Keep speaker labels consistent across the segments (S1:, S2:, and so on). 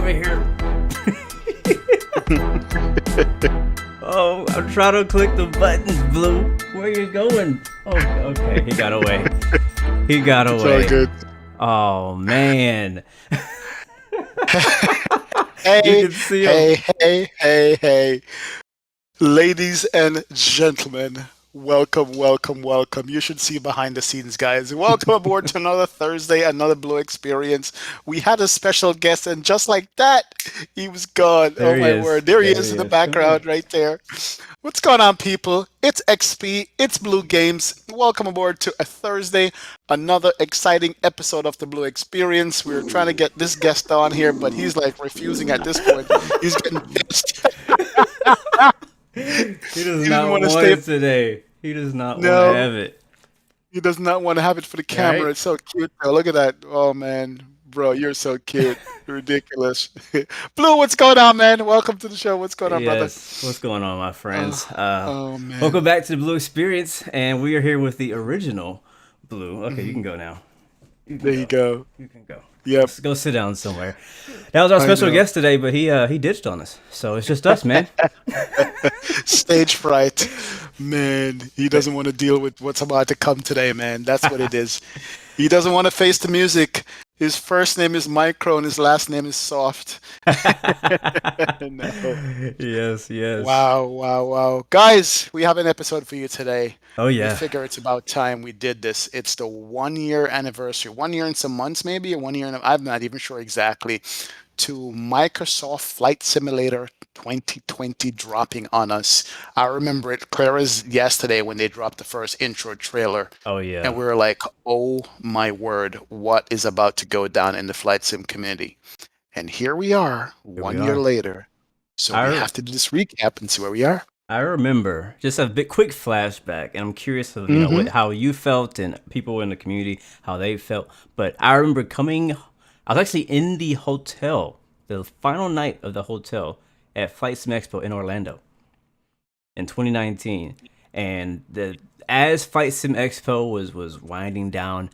S1: over here. Oh, I'm trying to click the buttons, Blue. Where you going? Oh, okay. He got away. He got away.
S2: It's all good.
S1: Oh, man.
S2: Hey,
S1: You can see him.
S2: hey. Ladies and gentlemen, welcome. You should see behind the scenes, guys. Welcome aboard to another Thursday, another Blu-XPerience. We had a special guest, and just like that, he was gone.
S1: There
S2: Oh
S1: he
S2: my
S1: is.
S2: word. There he
S1: There
S2: is
S1: he
S2: in the
S1: is.
S2: background right there. What's going on, people? It's XP, it's Blue Games. Welcome aboard to a Thursday, another exciting episode of the Blu-XPerience. We were trying to get this guest on here, but he's like refusing at this point. He's getting pissed.
S1: He does
S2: He
S1: not
S2: didn't want
S1: want
S2: to stay.
S1: it today. He does not want to
S2: No,
S1: have it.
S2: he does not want to have it for the camera.
S1: Right?
S2: It's so cute, though. Look at that. Oh man, bro, you're so cute. Ridiculous. Blue, what's going on, man? Welcome to the show. What's going on, brother?
S1: Yes. What's going on, my friends?
S2: Oh, oh man.
S1: Welcome back to the Blu-XPerience, and we are here with the original Blue. Okay, you can go now. You can
S2: There you go.
S1: You can go.
S2: Yep.
S1: Let's go sit down somewhere. That was our
S2: I
S1: special
S2: know.
S1: guest today, but he ditched on us. So it's just us, man.
S2: Stage fright. Man, he doesn't want to deal with what's about to come today, man. That's what it is. He doesn't want to face the music. His first name is Micro and his last name is Soft. No.
S1: Yes.
S2: Wow. Guys, we have an episode for you today.
S1: Oh
S2: We
S1: yeah.
S2: figure it's about time we did this. It's the 1 year anniversary, 1 year and some months maybe, or 1 year and I'm not even sure exactly, to Microsoft Flight Simulator 2020 dropping on us. I remember it clear as yesterday when they dropped the first intro trailer.
S1: Oh
S2: And
S1: yeah.
S2: we were like, oh my word, what is about to go down in the flight sim community? And here we are,
S1: Here we
S2: 1 year
S1: are.
S2: later. So we
S1: I
S2: have to do this recap and see where we are.
S1: I remember just a bit quick flashback, and I'm curious of
S2: Mm-hmm.
S1: how you felt and people in the community how they felt. But I remember I was actually in the hotel, the final night of the hotel at Flight Sim Expo in Orlando in 2019, and as Flight Sim Expo was winding down,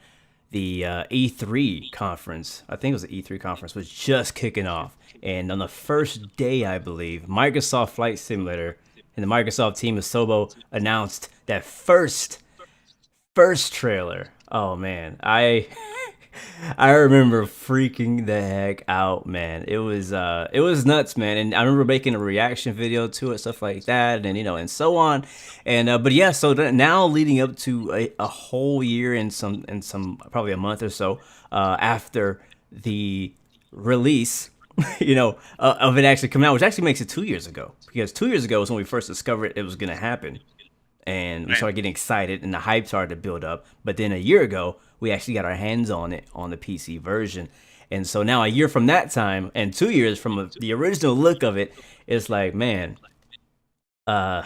S1: the E3 conference, I think it was the E3 conference, was just kicking off. And on the first day, I believe, Microsoft Flight Simulator and the Microsoft team of Sobo announced that first trailer. Oh man, I remember freaking the heck out, man. It was nuts, man. And I remember making a reaction video to it, stuff like that, and and so on. And but yeah, so now leading up to a whole year and some probably a month or so after the release, of it actually coming out, which actually makes it 2 years ago, because 2 years ago was when we first discovered it was gonna happen. And we started getting excited and the hype started to build up. But then a year ago, we actually got our hands on it on the PC version. And so now a year from that time and 2 years from the original look of it, it's like, man, are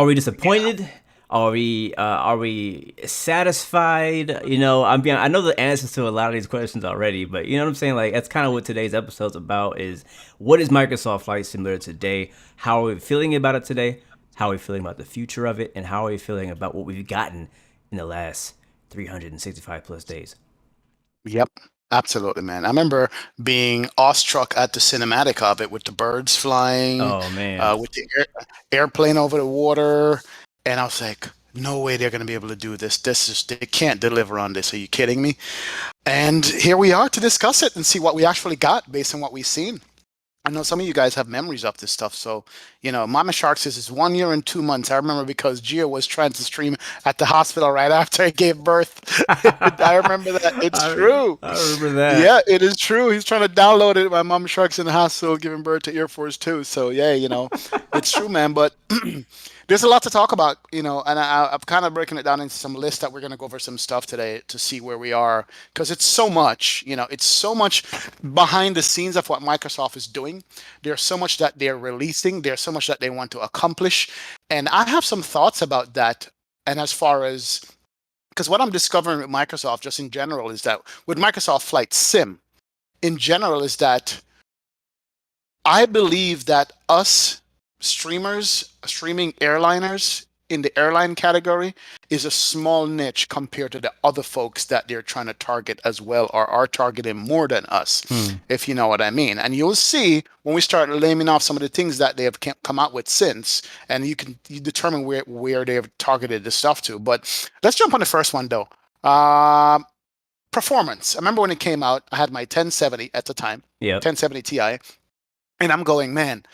S1: we disappointed? Are we satisfied? I know the answers to a lot of these questions already, but you know what I'm saying? Like, that's kind of what today's episode's about, is what is Microsoft Flight Simulator today? How are we feeling about it today? How are we feeling about the future of it? And how are we feeling about what we've gotten in the last 365 plus days?
S2: Yep, absolutely, man. I remember being awestruck at the cinematic of it with the birds flying,
S1: Oh man.
S2: with the airplane over the water, and I was like, no way they're going to be able to do this. They can't deliver on this. Are you kidding me? And here we are to discuss it and see what we actually got based on what we've seen. I know some of you guys have memories of this stuff. So, Mama Shark says it's 1 year and 2 months. I remember because Gio was trying to stream at the hospital right after I gave birth. I remember that. It's true.
S1: I remember that.
S2: Yeah, it is true. He's trying to download it. My Mama Shark's in the hospital giving birth to Air Force 2. So, yeah, it's true, man. But there's a lot to talk about, and I'm kind of breaking it down into some lists that we're going to go over some stuff today to see where we are, because it's so much, it's so much behind the scenes of what Microsoft is doing. There's so much that they're releasing. There's so much that they want to accomplish. And I have some thoughts about that. And as far as, because what I'm discovering with Microsoft just in general is that with Microsoft Flight Sim in general is that I believe that us streamers, streaming airliners, in the airline category is a small niche compared to the other folks that they're trying to target as well, or are targeting more than us,
S1: Hmm.
S2: if you know what I mean. And you'll see when we start naming off some of the things that they have come out with since, and you determine where they have targeted the stuff to. But let's jump on the first one though. Performance. I remember when it came out, I had my 1070 at the time,
S1: Yep.
S2: 1070 Ti, and I'm going, man,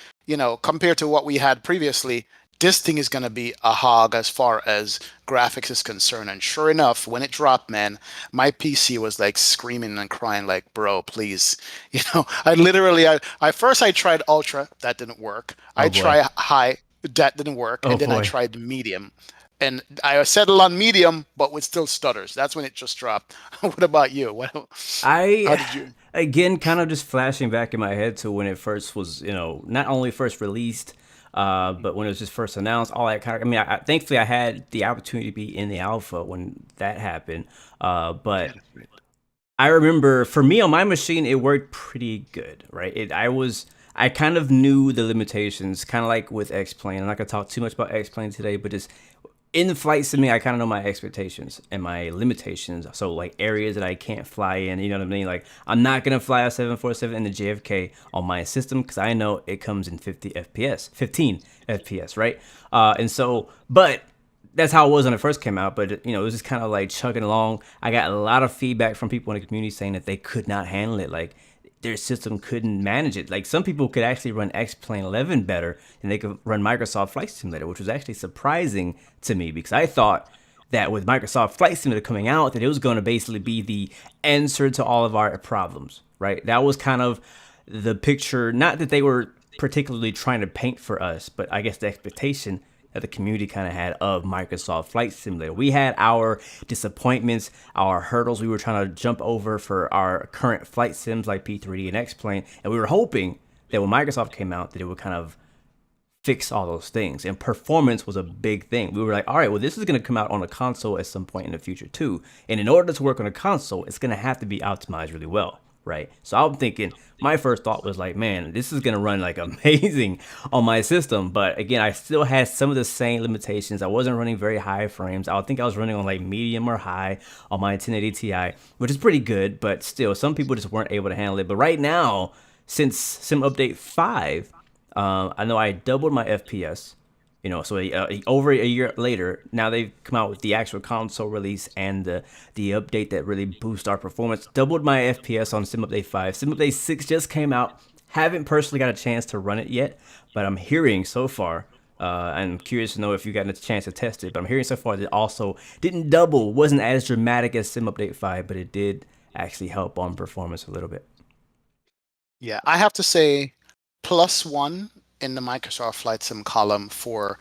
S2: compared to what we had previously, this thing is going to be a hog as far as graphics is concerned. And sure enough, when it dropped, man, my PC was like screaming and crying, like, bro, please. I literally, first I tried ultra, that didn't work.
S1: Oh
S2: I
S1: boy.
S2: tried high, that didn't work.
S1: Oh
S2: And then I
S1: boy.
S2: tried medium. And I settled on medium, but with still stutters. That's when it just dropped. What about you? How
S1: I
S2: did you?
S1: again kind of just flashing back in my head to when it first was, not only first released, but when it was just first announced, all that kind of. I mean, thankfully I had the opportunity to be in the alpha when that happened. But I remember for me on my machine, it worked pretty good, right? I kind of knew the limitations, kind of like with X-Plane. I'm not gonna talk too much about X-Plane today, but just in the flight sim, I kind of know my expectations and my limitations. So like areas that I can't fly in, you know what I mean? Like I'm not gonna fly a 747 in the JFK on my system because I know it comes in 50 FPS, 15 FPS, right? And so, but that's how it was when it first came out. But it was just kind of like chugging along. I got a lot of feedback from people in the community saying that they could not handle it. Like their system couldn't manage it. Like some people could actually run X-Plane 11 better than they could run Microsoft Flight Simulator, which was actually surprising to me because I thought that with Microsoft Flight Simulator coming out, that it was going to basically be the answer to all of our problems, right? That was kind of the picture. Not that they were particularly trying to paint for us, but I guess the expectation that the community kind of had of Microsoft Flight Simulator. We had our disappointments, our hurdles we were trying to jump over for our current flight sims like P3D and X-Plane, and we were hoping that when Microsoft came out that it would kind of fix all those things. And performance was a big thing. We were like, all right, well, this is going to come out on a console at some point in the future too. And in order to work on a console, it's going to have to be optimized really well, right? So I'm thinking, my first thought was like, man, this is going to run like amazing on my system. But again, I still had some of the same limitations. I wasn't running very high frames. I think I was running on like medium or high on my 1080 Ti, which is pretty good, but still some people just weren't able to handle it. But right now, since Sim Update 5, I know I doubled my FPS. So over a year later, now they've come out with the actual console release and the update that really boosts our performance. Doubled my FPS on Sim Update 5. Sim Update 6 just came out. Haven't personally got a chance to run it yet, but I'm hearing so far, I'm curious to know if you got a chance to test it, but I'm hearing so far that it also didn't double, wasn't as dramatic as Sim Update 5, but it did actually help on performance a little bit.
S2: Yeah, I have to say +1 in the Microsoft Flight Sim column for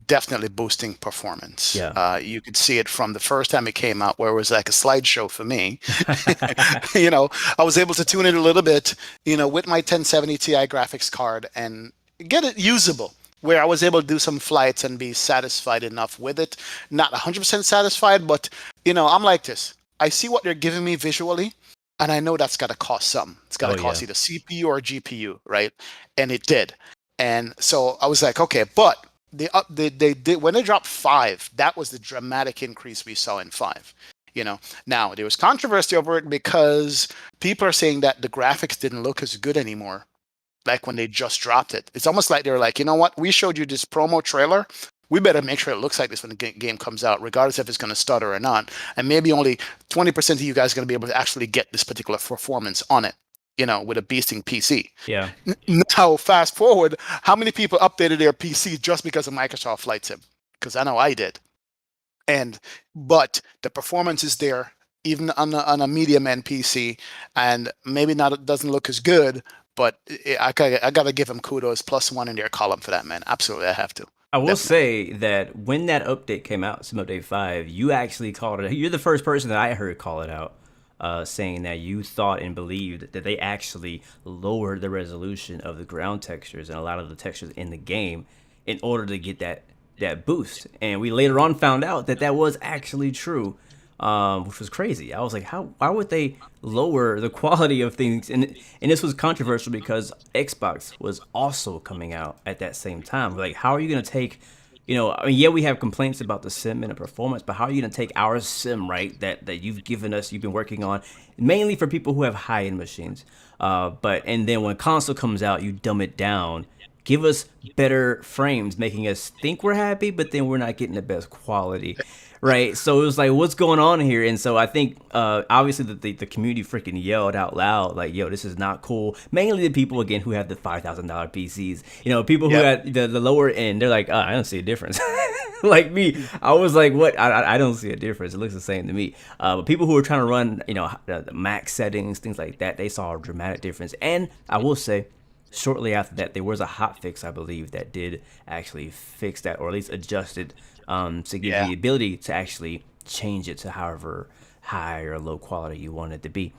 S2: definitely boosting performance.
S1: Yeah.
S2: You could see it from the first time it came out, where it was like a slideshow for me. I was able to tune it a little bit, with my 1070 Ti graphics card and get it usable, where I was able to do some flights and be satisfied enough with it. Not 100% satisfied, but I'm like this. I see what they're giving me visually, and I know that's got to cost something. It's got to cost either CPU or GPU, right? And it did. And so I was like, okay, but they did when they dropped 5, that was the dramatic increase we saw in 5. Now there was controversy over it because people are saying that the graphics didn't look as good anymore, like when they just dropped it. It's almost like they're like, you know what? We showed you this promo trailer. We better make sure it looks like this when the game comes out, regardless if it's going to stutter or not. And maybe only 20% of you guys are going to be able to actually get this particular performance on it, with a beasting PC.
S1: Yeah.
S2: Now, fast forward, how many people updated their PC just because of Microsoft Flight Sim? Because I know I did. But the performance is there, even on a medium end PC, and maybe not, it doesn't look as good, but I got to give them kudos, +1 in their column for that, man. Absolutely, I have to.
S1: I will
S2: Definitely.
S1: say that when that update came out, Sim Update 5, you actually called it. You're the first person that I heard call it out, saying that you thought and believed that they actually lowered the resolution of the ground textures and a lot of the textures in the game in order to get that boost. And we later on found out that that was actually true, which was crazy. I was like, why would they lower the quality of things? And this was controversial because Xbox was also coming out at that same time. Like, how are you going to take I mean, yeah, we have complaints about the sim and the performance, but how are you going to take our sim, right, that you've given us, you've been working on, mainly for people who have high-end machines, and then when console comes out, you dumb it down, give us better frames, making us think we're happy, but then we're not getting the best quality, right? So it was like, what's going on here? And so I think, obviously, the community freaking yelled out loud, like, yo, this is not cool. Mainly the people, again, who have the $5,000 PCs. People who
S2: Yep.
S1: had the lower end, they're like, oh, I don't see a difference. Like me, I was like, what? I don't see a difference. It looks the same to me. But people who were trying to run, the max settings, things like that, they saw a dramatic difference. And I will say, shortly after that, there was a hot fix, I believe, that did actually fix that, or at least adjusted, to give you
S2: Yeah.
S1: the ability to actually change it to however high or low quality you want it to be.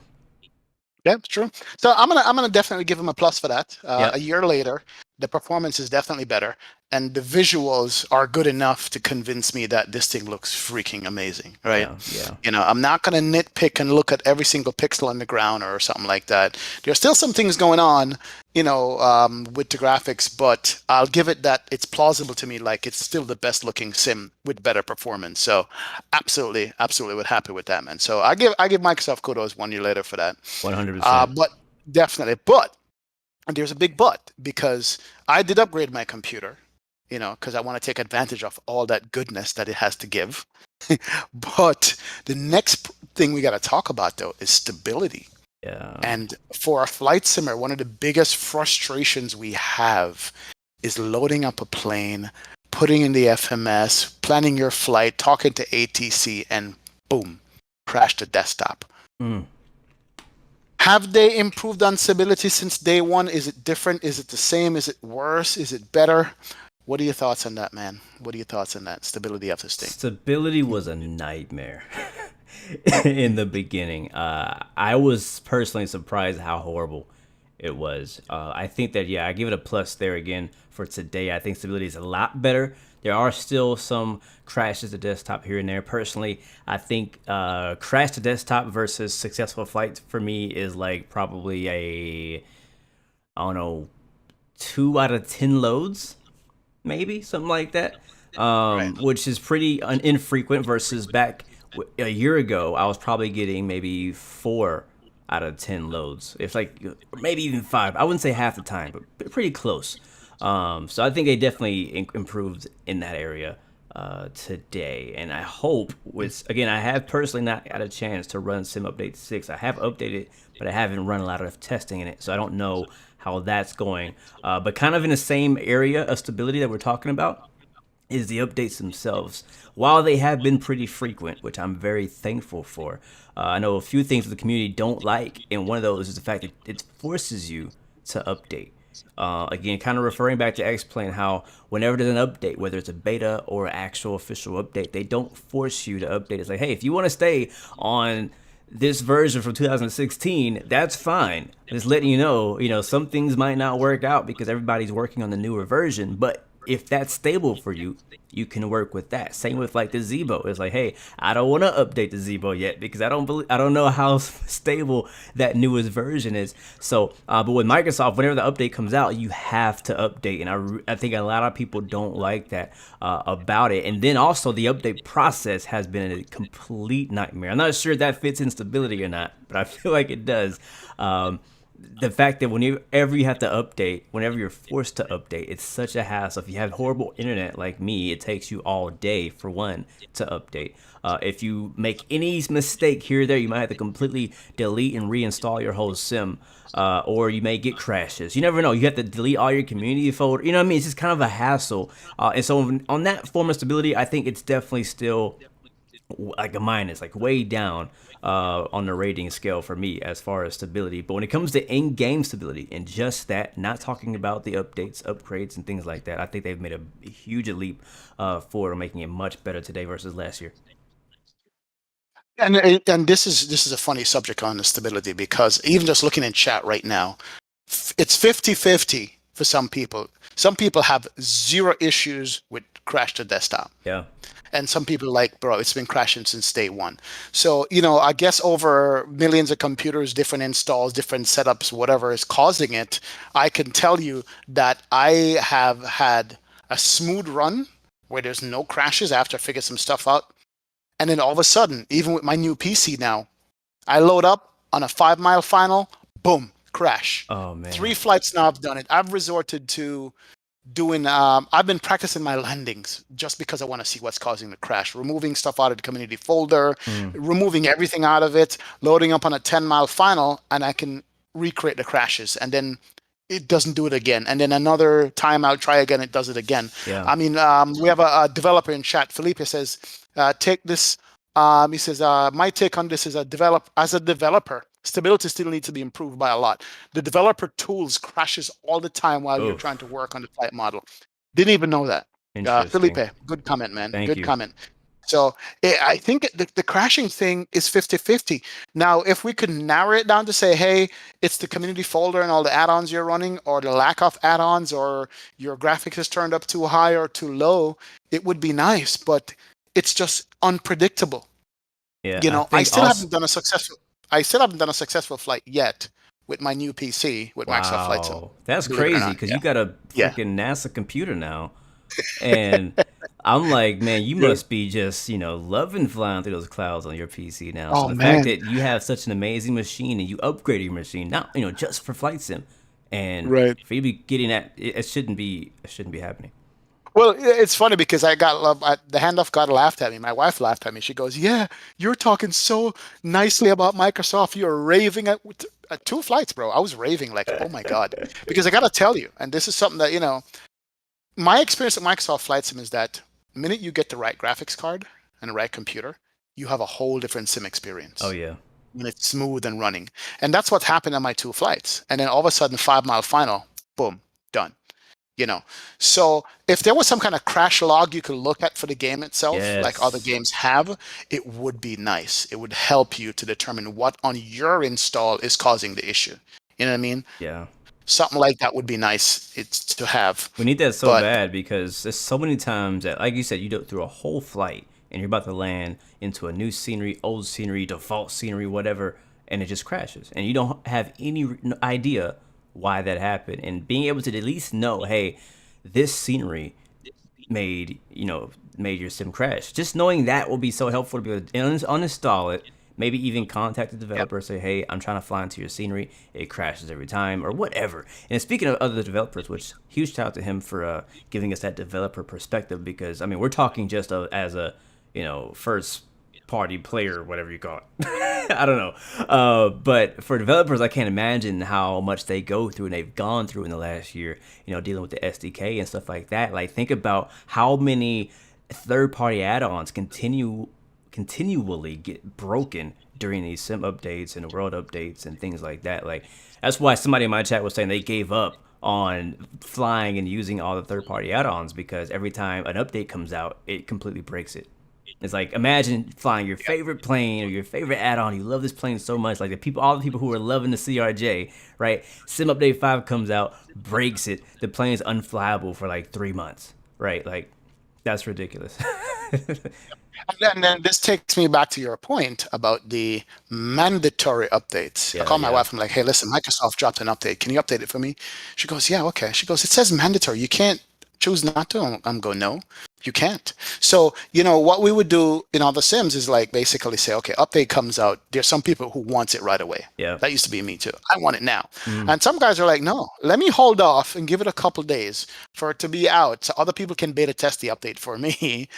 S2: Yeah, it's true. So I'm gonna definitely give him a plus for that. A
S1: Yep.
S2: year later, the performance is definitely better, and the visuals are good enough to convince me that this thing looks freaking amazing, right?
S1: Yeah. Yeah.
S2: I'm not gonna nitpick and look at every single pixel on the ground or something like that. There's still some things going on, with the graphics, but I'll give it that it's plausible to me, like it's still the best looking sim with better performance. So absolutely, absolutely, would happy with that, man. So I give Microsoft kudos 1 year later for that.
S1: 100%.
S2: But definitely, but and there's a big but because I did upgrade my computer, because I want to take advantage of all that goodness that it has to give. But the next thing we got to talk about though is stability.
S1: Yeah.
S2: And for a flight simmer, one of the biggest frustrations we have is loading up a plane, putting in the FMS, planning your flight, talking to ATC, and boom, crash the desktop.
S1: Mm.
S2: Have they improved on stability since day one? Is it different? Is it the same? Is it worse? Is it better? What are your thoughts on that, man? What are your thoughts on that stability of this thing?
S1: Stability was a nightmare in the beginning. I was personally surprised how horrible it was. I think that, yeah, I give it a plus there again for today. I think stability is a lot better. There are still some crashes to desktop here and there. Personally, I think crash to desktop versus successful flight for me is like probably I don't know, 2 out of 10 loads, maybe something like that,
S2: Right.
S1: which is pretty infrequent versus back a year ago. I was probably getting maybe 4 out of 10 loads. It's like maybe even 5. I wouldn't say half the time, but pretty close. So I think they definitely improved in that area today, and I hope with again, I have personally not had a chance to run Sim Update 6. I have updated, but I haven't run a lot of testing in it, so I don't know how that's going. But kind of in the same area of stability that we're talking about is the updates themselves. While they have been pretty frequent, which I'm very thankful for, I know a few things that the community don't like, and one of those is the fact that it forces you to update. Again, kind of referring back to X-Plane, how whenever there's an update, whether it's a beta or an actual official update, they don't force you to update. It's like, hey, if you want to stay on this version from 2016, that's fine. Just letting some things might not work out because everybody's working on the newer version, but if that's stable for you, you can work with that. Same with like the Zebo. It's like, hey, I don't want to update the Zebo yet because I don't know how stable that newest version is. So, but with Microsoft, whenever the update comes out, you have to update, and I think a lot of people don't like that about it. And then also the update process has been a complete nightmare. I'm not sure if that fits in stability or not, but I feel like it does. The fact that whenever you have to update, whenever you're forced to update, it's such a hassle. If you have horrible internet like me, it takes you all day for one to update. If you make any mistake here or there, you might have to completely delete and reinstall your whole sim, or you may get crashes. You never know. You have to delete all your community folder. You know what I mean? It's just kind of a hassle. And so on that form of stability, I think it's definitely still like a minus, like way down on the rating scale for me as far as stability. But when it comes to in-game stability and just that, not talking about the updates, upgrades, and things like that, I think they've made a huge leap forward, making it much better today versus last year.
S2: And this is a funny subject on the stability because even just looking in chat right now, it's 50-50 for some people. Some people have zero issues with crash to desktop.
S1: Yeah.
S2: And some people are like, bro, it's been crashing since day one. So, I guess over millions of computers, different installs, different setups, whatever is causing it, I can tell you that I have had a smooth run where there's no crashes after I figured some stuff out. And then all of a sudden, even with my new PC now, I load up on a 5-mile final, boom, crash.
S1: Oh man.
S2: 3 flights now I've done it. I've resorted to doing I've been practicing my landings just because I want to see what's causing the crash, removing stuff out of the community folder, removing everything out of it, loading up on a 10-mile final, and I can recreate the crashes, and then it doesn't do it again, and then another time I'll try again, it does it again.
S1: Yeah.
S2: I mean, we have a developer in chat. Felipe says, take this. He says, my take on this is as a developer, stability still needs to be improved by a lot. The developer tools crashes all the time while you're trying to work on the flight model. Didn't even know that. Felipe, good comment, man.
S1: Thank
S2: good
S1: you.
S2: comment. So I think the crashing thing is 50-50. Now, if we could narrow it down to say, hey, it's the community folder and all the add-ons you're running, or the lack of add-ons, or your graphics is turned up too high or too low, it would be nice, but it's just unpredictable.
S1: Yeah.
S2: You know, I still haven't done a successful flight yet with my new PC with Microsoft Flight Sim.
S1: That's crazy, because you got a freaking NASA computer now. And I'm like, man, you must be just, loving flying through those clouds on your PC now.
S2: Oh,
S1: so the
S2: man.
S1: fact that you have such an amazing machine and you upgrade your machine, not, just for Flight Sim, and for you to be getting that, it shouldn't be happening.
S2: Well, it's funny because the handoff god laughed at me. My wife laughed at me. She goes, yeah, you're talking so nicely about Microsoft. You're raving at 2 flights, bro. I was raving like, oh my God. Because I got to tell you, and this is something that, my experience at Microsoft Flight Sim is that the minute you get the right graphics card and the right computer, you have a whole different sim experience.
S1: Oh, yeah.
S2: When it's smooth and running. And that's what happened on my 2 flights. And then all of a sudden, 5-mile final, boom, done. So if there was some kind of crash log you could look at for the game itself, like other games have, it would be nice. It would help you to determine what on your install is causing the issue. You know what I mean?
S1: Yeah.
S2: Something like that would be nice to have.
S1: We need that so bad, because there's so many times that, like you said, you go through a whole flight and you're about to land into a new scenery, old scenery, default scenery, whatever, and it just crashes. And you don't have any idea why that happened, and being able to at least know, hey, this scenery made your sim crash. Just knowing that will be so helpful to be able to uninstall it, maybe even contact the developer, say, hey, I'm trying to fly into your scenery, it crashes every time, or whatever. And speaking of other developers, which huge shout out to him for giving us that developer perspective, because we're talking just as a first party player, whatever you call it. I don't know. But for developers, I can't imagine how much they go through and they've gone through in the last year, dealing with the SDK and stuff like that. Like, think about how many third-party add-ons continually get broken during these sim updates and world updates and things like that. Like, that's why somebody in my chat was saying they gave up on flying and using all the third-party add-ons, because every time an update comes out, it completely breaks it. It's like, imagine flying your favorite plane or your favorite add-on. You love this plane so much. Like all the people who are loving the CRJ, right? Sim Update 5 comes out, breaks it. The plane's unflyable for like 3 months, right? Like, that's ridiculous.
S2: And then this takes me back to your point about the mandatory updates. I call my wife. I'm like, hey, listen, Microsoft dropped an update. Can you update it for me? She goes, yeah, okay. She goes, it says mandatory. You can't choose not to. I'm going, no, you can't. So, what we would do in other sims is like basically say, okay, update comes out. There's some people who wants it right away.
S1: Yeah.
S2: That used to be me too. I want it now. And some guys are like, no, let me hold off and give it a couple days for it to be out so other people can beta test the update for me.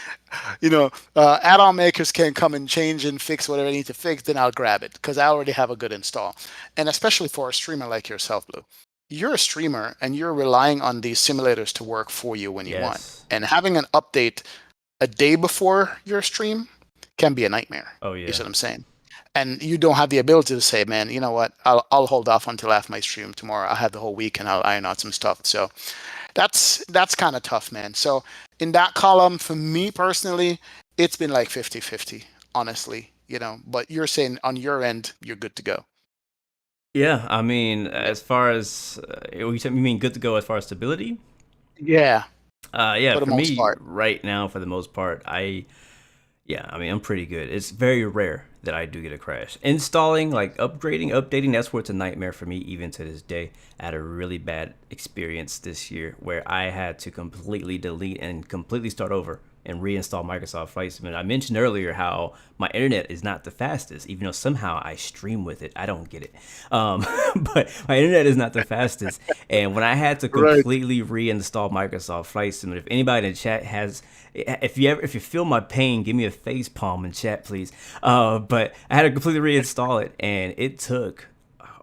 S2: Add-on makers can come and change and fix whatever they need to fix, then I'll grab it because I already have a good install. And especially for a streamer like yourself, Blue. You're a streamer and you're relying on these simulators to work for you when you want. And having an update a day before your stream can be a nightmare.
S1: Oh, yeah.
S2: You see what I'm saying? And you don't have the ability to say, man, you know what? I'll hold off until after my stream tomorrow. I'll have the whole week and I'll iron out some stuff. So that's kind of tough, man. So in that column, for me personally, it's been like 50-50, honestly. But you're saying on your end, you're good to go.
S1: Yeah, as far as you mean good to go as far as stability?
S2: Yeah.
S1: For me right now, for the most part, I'm pretty good. It's very rare that I do get a crash. Installing, like updating, that's where it's a nightmare for me even to this day. I had a really bad experience this year where I had to completely delete and completely start over and reinstall Microsoft Flight Simulator. I mentioned earlier how my internet is not the fastest, even though somehow I stream with it. I don't get it. But my internet is not the fastest. And when I had to
S2: Right.
S1: completely reinstall Microsoft Flight Simulator, if anybody in the chat has, if you feel my pain, give me a face palm in chat, please. But I had to completely reinstall it, and it took,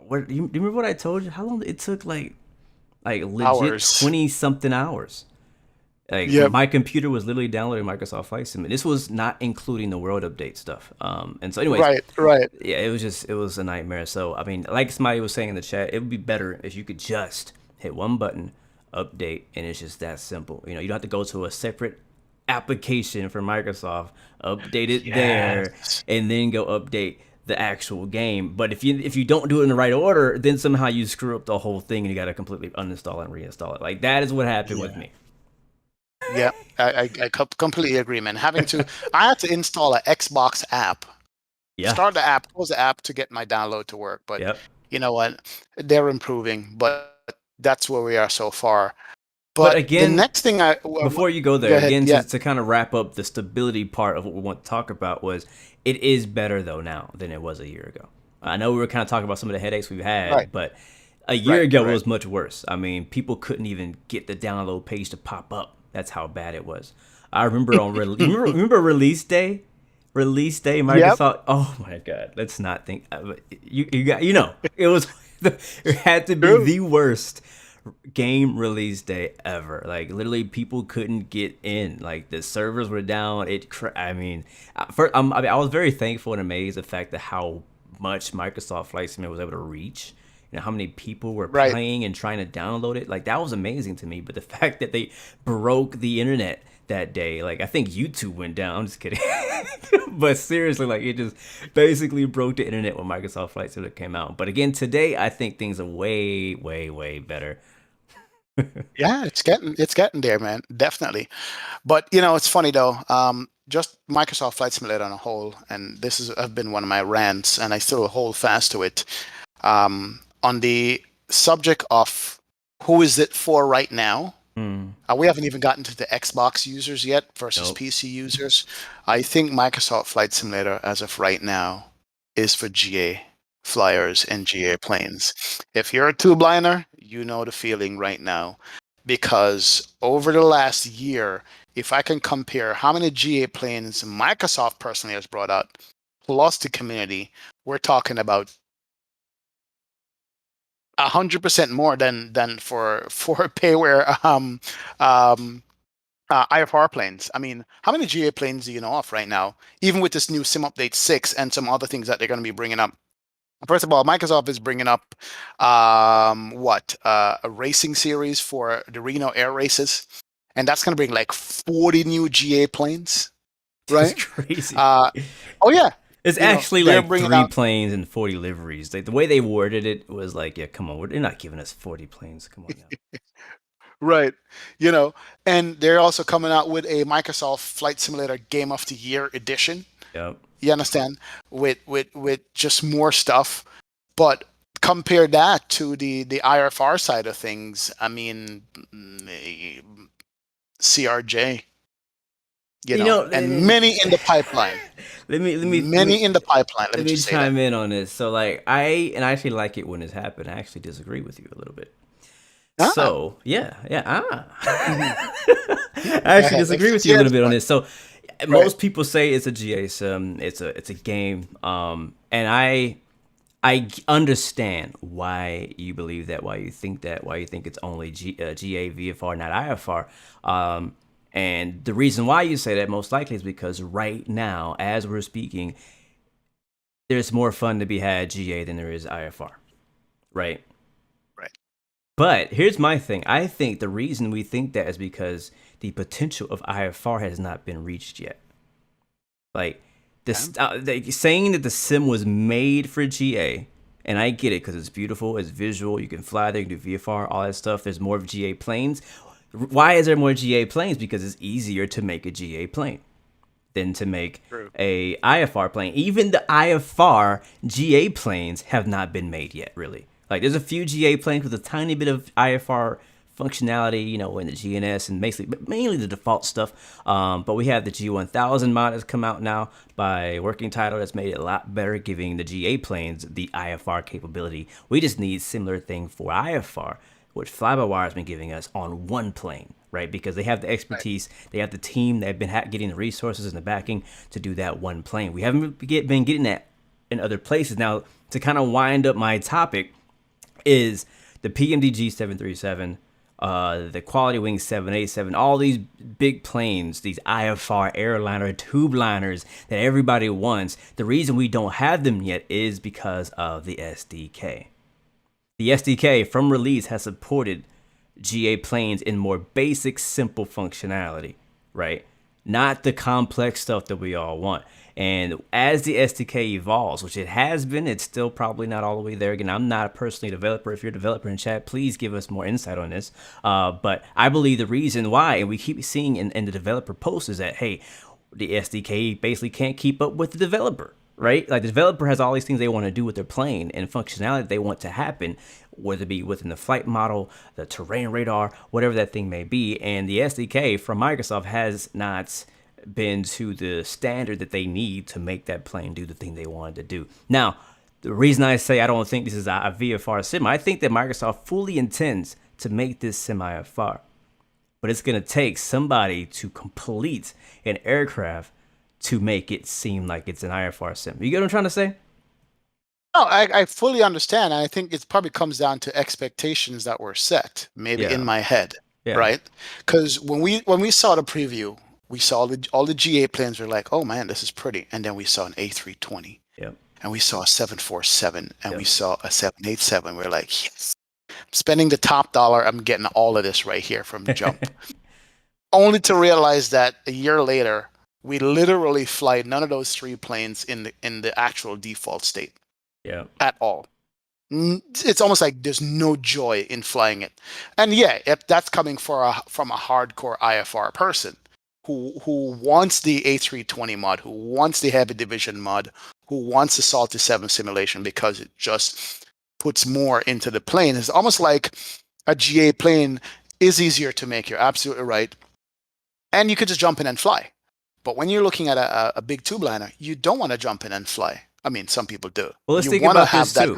S1: do you remember what I told you? How long it took? Like legit
S2: Hours.
S1: 20 something hours. Like
S2: Yep.
S1: my computer was literally downloading Microsoft Flight Simulator. This was not including the world update stuff. And so, anyways,
S2: Right. Right.
S1: yeah, it was a nightmare. So, I mean, like somebody was saying in the chat, it would be better if you could just hit one button, update, and it's just that simple. You know, you don't have to go to a separate application for Microsoft, update it there,
S2: Yes.
S1: and then go update the actual game. But if you don't do it in the right order, then somehow you screw up the whole thing and you got to completely uninstall and reinstall it. Like that is what happened with
S2: Yeah.
S1: me.
S2: Yeah. I completely agree, man. I had to install an Xbox app,
S1: Yeah.
S2: start the app, close the app to get my download to work. But
S1: Yep.
S2: you know what? They're improving, but that's where we are so far.
S1: But
S2: But the
S1: again,
S2: next thing
S1: before you go
S2: go
S1: there,
S2: ahead.
S1: again,
S2: Yeah.
S1: to kind of wrap up the stability part of what we want to talk about was it is better though now than it was a year ago. I know we were kind of talking about some of the headaches we've had,
S2: Right.
S1: but a year
S2: Right.
S1: ago it
S2: Right.
S1: was much worse. I mean, people couldn't even get the download page to pop up. That's how bad it was. I remember on remember release day. Release day,
S2: Yep.
S1: Microsoft. Oh my God, let's not think. You got it was it had to be
S2: True.
S1: the worst game release day ever. Like literally, people couldn't get in. Like the servers were down. I mean, I was very thankful and amazed at the fact that how much Microsoft Flight Simulator was able to reach. You know how many people were
S2: Right.
S1: playing and trying to download it. Like that was amazing to me. But the fact that they broke the internet that day, like I think YouTube went down. I'm just kidding. But seriously, like it just basically broke the internet when Microsoft Flight Simulator came out. But again, today I think things are way, way, way better.
S2: Yeah, it's getting there, man. Definitely. But it's funny though. Just Microsoft Flight Simulator on a whole, and this has have been one of my rants, and I still hold fast to it. On the subject of who is it for right now? We haven't even gotten to the Xbox users yet versus
S1: Nope.
S2: PC users. I think Microsoft Flight Simulator, as of right now, is for GA flyers and GA planes. If you're a two-blinder, you know the feeling right now. Because over the last year, if I can compare how many GA planes Microsoft personally has brought out, plus the community, we're talking about 100% more than for payware IFR planes. I mean, how many GA planes do you know of right now? Even with this new Sim Update 6 and some other things that they're going to be bringing up. First of all, Microsoft is bringing up a racing series for the Reno Air Races, and that's going to bring like 40 new GA planes, right?
S1: It's crazy.
S2: Oh yeah,
S1: It's
S2: you know,
S1: actually
S2: they're
S1: like
S2: bringing
S1: 3
S2: out-
S1: planes and 40 liveries. Like the way they worded it was like, yeah, come on, they're not giving us 40 planes. Come on now.
S2: right. And they're also coming out with a Microsoft Flight Simulator Game of the Year edition.
S1: Yep.
S2: You understand? With just more stuff. But compare that to the IFR side of things. I mean, CRJ, and many in the pipeline.
S1: Let me
S2: Many in the pipeline. Let
S1: let
S2: me
S1: me
S2: just say that.
S1: chime in on this. So like I actually like it when this happened. I actually disagree with you a little bit.
S2: Ah.
S1: So yeah. I actually disagree with you a little bit on this. So most people say it's a GA sim, it's a game. And I understand why you believe that, why you think that, why you think it's only GA VFR, not IFR. And the reason why you say that most likely is because right now, as we're speaking, there's more fun to be had GA than there is IFR, right?
S2: Right.
S1: But here's my thing. I think the reason we think that is because the potential of IFR has not been reached yet. Like this, saying that the sim was made for GA, and I get it because it's beautiful, it's visual, you can fly there, you can do VFR, all that stuff. There's more of GA planes. Why is there more GA planes? Because it's easier to make a GA plane than to make a IFR plane. Even the IFR GA planes have not been made yet, really. Like there's a few GA planes with a tiny bit of IFR functionality, you know, in the GNS and mainly the default stuff. But we have the G1000 mod that's come out now by Working Title that's made it a lot better, giving the GA planes the IFR capability. We just need similar thing for IFR, which Fly-by-Wire has been giving us on one plane, right? Because they have the expertise, they have the team, they've been getting the resources and the backing to do that one plane. We haven't been getting that in other places. Now, to kind of wind up my topic is the PMD G737, the Quality Wing 787, all these big planes, these IFR airliner tube liners that everybody wants. The reason we don't have them yet is because of the SDK. The SDK from release has supported GA planes in more basic, simple functionality, right? Not the complex stuff that we all want. And as the SDK evolves, which it has been, it's still probably not all the way there. Again, I'm not personally a developer. If you're a developer in chat, please give us more insight on this. But I believe the reason why, and we keep seeing in the developer posts, is that, hey, the SDK basically can't keep up with the developer, right? Like the developer has all these things they want to do with their plane and functionality they want to happen, whether it be within the flight model, the terrain radar, whatever that thing may be. And the SDK from Microsoft has not been to the standard that they need to make that plane do the thing they wanted to do. Now, the reason I say I don't think this is a VFR sim, I think that Microsoft fully intends to make this semi-FR, but it's going to take somebody to complete an aircraft to make it seem like it's an IFR sim. You get what I'm trying to say?
S2: No, I fully understand. I think it probably comes down to expectations that were set, maybe in my head, right? Because when we saw the preview, we saw all the GA planes were like, oh man, this is pretty. And then we saw an A320.
S1: Yep.
S2: And we saw a 747 and we saw a 787. We're like, yes, I'm spending the top dollar. I'm getting all of this right here from the jump. Only to realize that a year later, we literally fly none of those three planes in the actual default state.
S1: Yeah.
S2: At all. It's almost like there's no joy in flying it. And yeah, if that's coming from a hardcore IFR person who wants the A320 mod, who wants the Heavy Division mod, who wants the Salty 7 simulation because it just puts more into the plane. It's almost like a GA plane is easier to make. You're absolutely right. And you could just jump in and fly. But when you're looking at a big tube liner, you don't want to jump in and fly. I mean, some people do.
S1: Well, let's think about this too.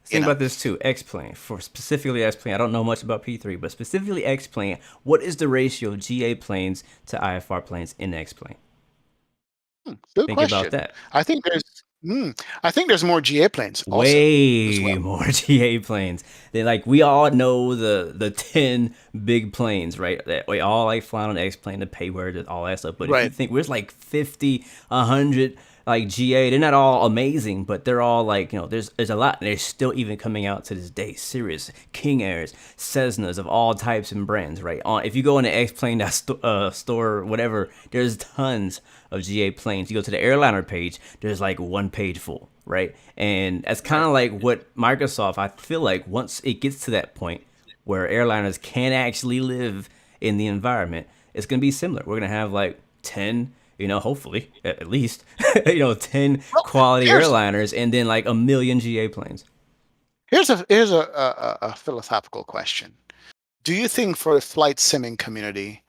S1: Think about this too. X-Plane, for specifically X-Plane. I don't know much about P3, but specifically X-Plane, what is the ratio of GA planes to IFR planes in X-Plane?
S2: Good
S1: Think
S2: question.
S1: about that.
S2: I think there's more GA planes. Also,
S1: Way more GA planes. They we all know the 10 big planes, right? That we all like flying on X-Plane, the payware, all that stuff. But if you think there's like 50, 100. Like GA, they're not all amazing, but they're all there's a lot, and they're still even coming out to this day. Cirrus, King Airs, Cessnas of all types and brands, right? If you go into X-Plane store, whatever, there's tons of GA planes. You go to the airliner page, there's like one page full, right? And that's kind of like what Microsoft, I feel like once it gets to that point where airliners can actually live in the environment, it's going to be similar. We're going to have like 10, hopefully at least, 10 quality airliners and then like 1 million GA planes.
S2: Here's a philosophical question. Do you think for the flight simming community,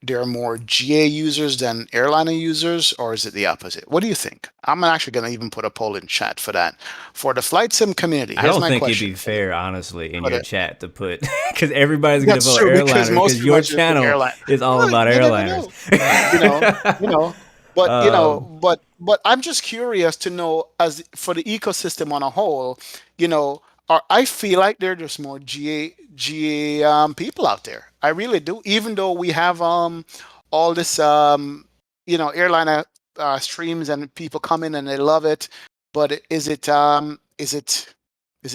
S2: there are more GA users than airliner users, or is it the opposite? What do you think? I'm actually going to even put a poll in chat for that. For the flight sim community,
S1: I don't think it'd be fair, honestly, in your chat to put, because everybody's going to vote airliner, because your channel is all about airliners.
S2: But I'm just curious to know, as for the ecosystem on a whole, I feel like there are just more GA people out there. I really do. Even though we have all this airliner streams and people come in and they love it, but is it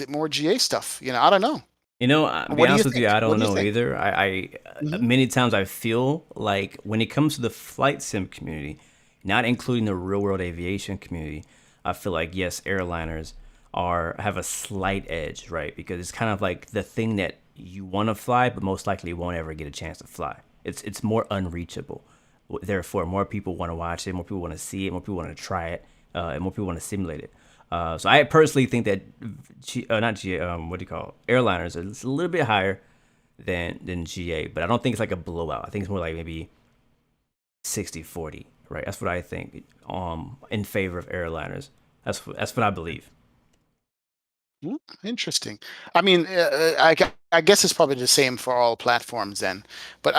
S2: more GA stuff? I don't know.
S1: To be honest with you, I don't know either. I many times I feel like when it comes to the flight sim community, not including the real world aviation community, I feel like yes, airliners have a slight edge, right? Because it's kind of like the thing that you want to fly, but most likely won't ever get a chance to fly. It's more unreachable. Therefore, more people want to watch it, more people want to see it, more people want to try it, and more people want to simulate it. So I personally think that airliners is a little bit higher than GA, but I don't think it's like a blowout. I think it's more like maybe 60-40, right? That's what I think. In favor of airliners. That's what I believe.
S2: Interesting. I mean, I guess it's probably the same for all platforms then. But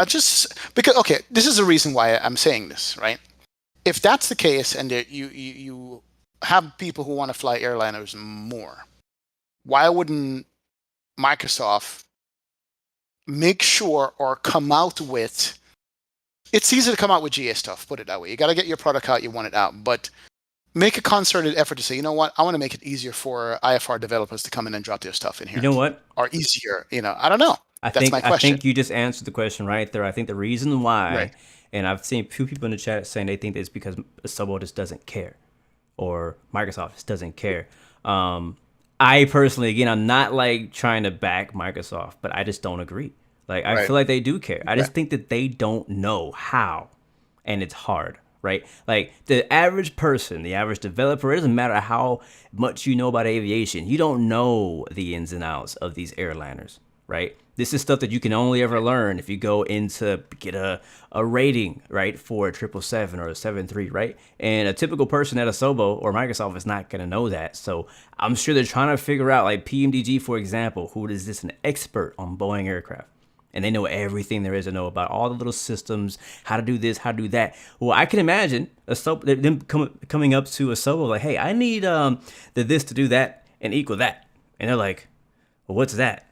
S2: because okay, this is the reason why I'm saying this, right? If that's the case, and you have people who want to fly airliners more, why wouldn't Microsoft make sure or come out with? It's easy to come out with GA stuff. Put it that way. You got to get your product out. You want it out, but make a concerted effort to say, you know what, I want to make it easier for IFR developers to come in and drop their stuff in here.
S1: You know what?
S2: Or easier, I don't know. That's my question.
S1: I think you just answered the question right there. I think the reason why,
S2: Right.
S1: and I've seen a few people in the chat saying they think it's because Subbo just doesn't care, or Microsoft just doesn't care. I personally, again, I'm not like trying to back Microsoft, but I just don't agree. Like, I feel like they do care. I just think that they don't know how, and it's hard. Right? Like the average person, the average developer, it doesn't matter how much you know about aviation. You don't know the ins and outs of these airliners, right? This is stuff that you can only ever learn if you go into get a rating, right, for a 777 or a 73, right? And a typical person at Asobo or Microsoft is not going to know that. So I'm sure they're trying to figure out, like PMDG, for example, who is this an expert on Boeing aircraft? And they know everything there is to know about all the little systems, how to do this, how to do that. Well, I can imagine them coming up to Asobo like, hey, I need the this to do that and equal that. And they're like, well, what's that?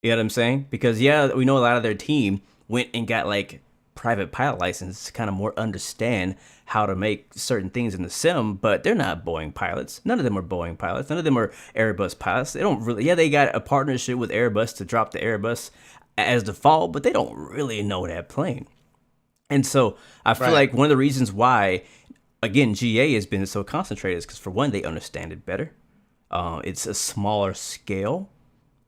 S1: You know what I'm saying? Because, yeah, we know a lot of their team went and got like private pilot license to kind of more understand how to make certain things in the sim, but they're not Boeing pilots. None of them are Boeing pilots. None of them are Airbus pilots. They don't really, they got a partnership with Airbus to drop the Airbus as default, but they don't really know that plane. And so I feel like one of the reasons why, again, GA has been so concentrated is because, for one, they understand it better. It's a smaller scale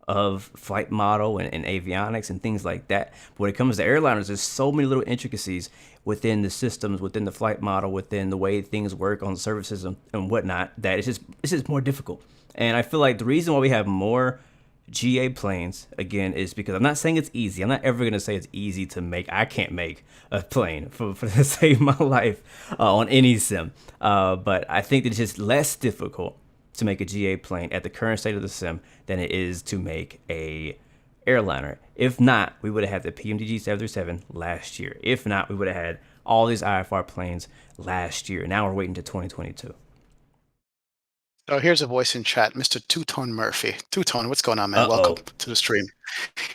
S1: of flight model and avionics and things like that. But when it comes to airliners, there's so many little intricacies within the systems, within the flight model, within the way things work on services and whatnot, that it's just more difficult. And I feel like the reason why we have more GA planes, again, is because I'm not saying it's easy. I'm not ever going to say it's easy to make. I can't make a plane for to save my life on any sim. But I think that it's just less difficult to make a GA plane at the current state of the sim than it is to make a airliner. If not, we would have had the PMDG 737 last year. If not, we would have had all these IFR planes last year. Now we're waiting to 2022.
S2: So here's a voice in chat, Mr. Two-Tone Murphy. Two-Tone, what's going on, man? Welcome to the stream.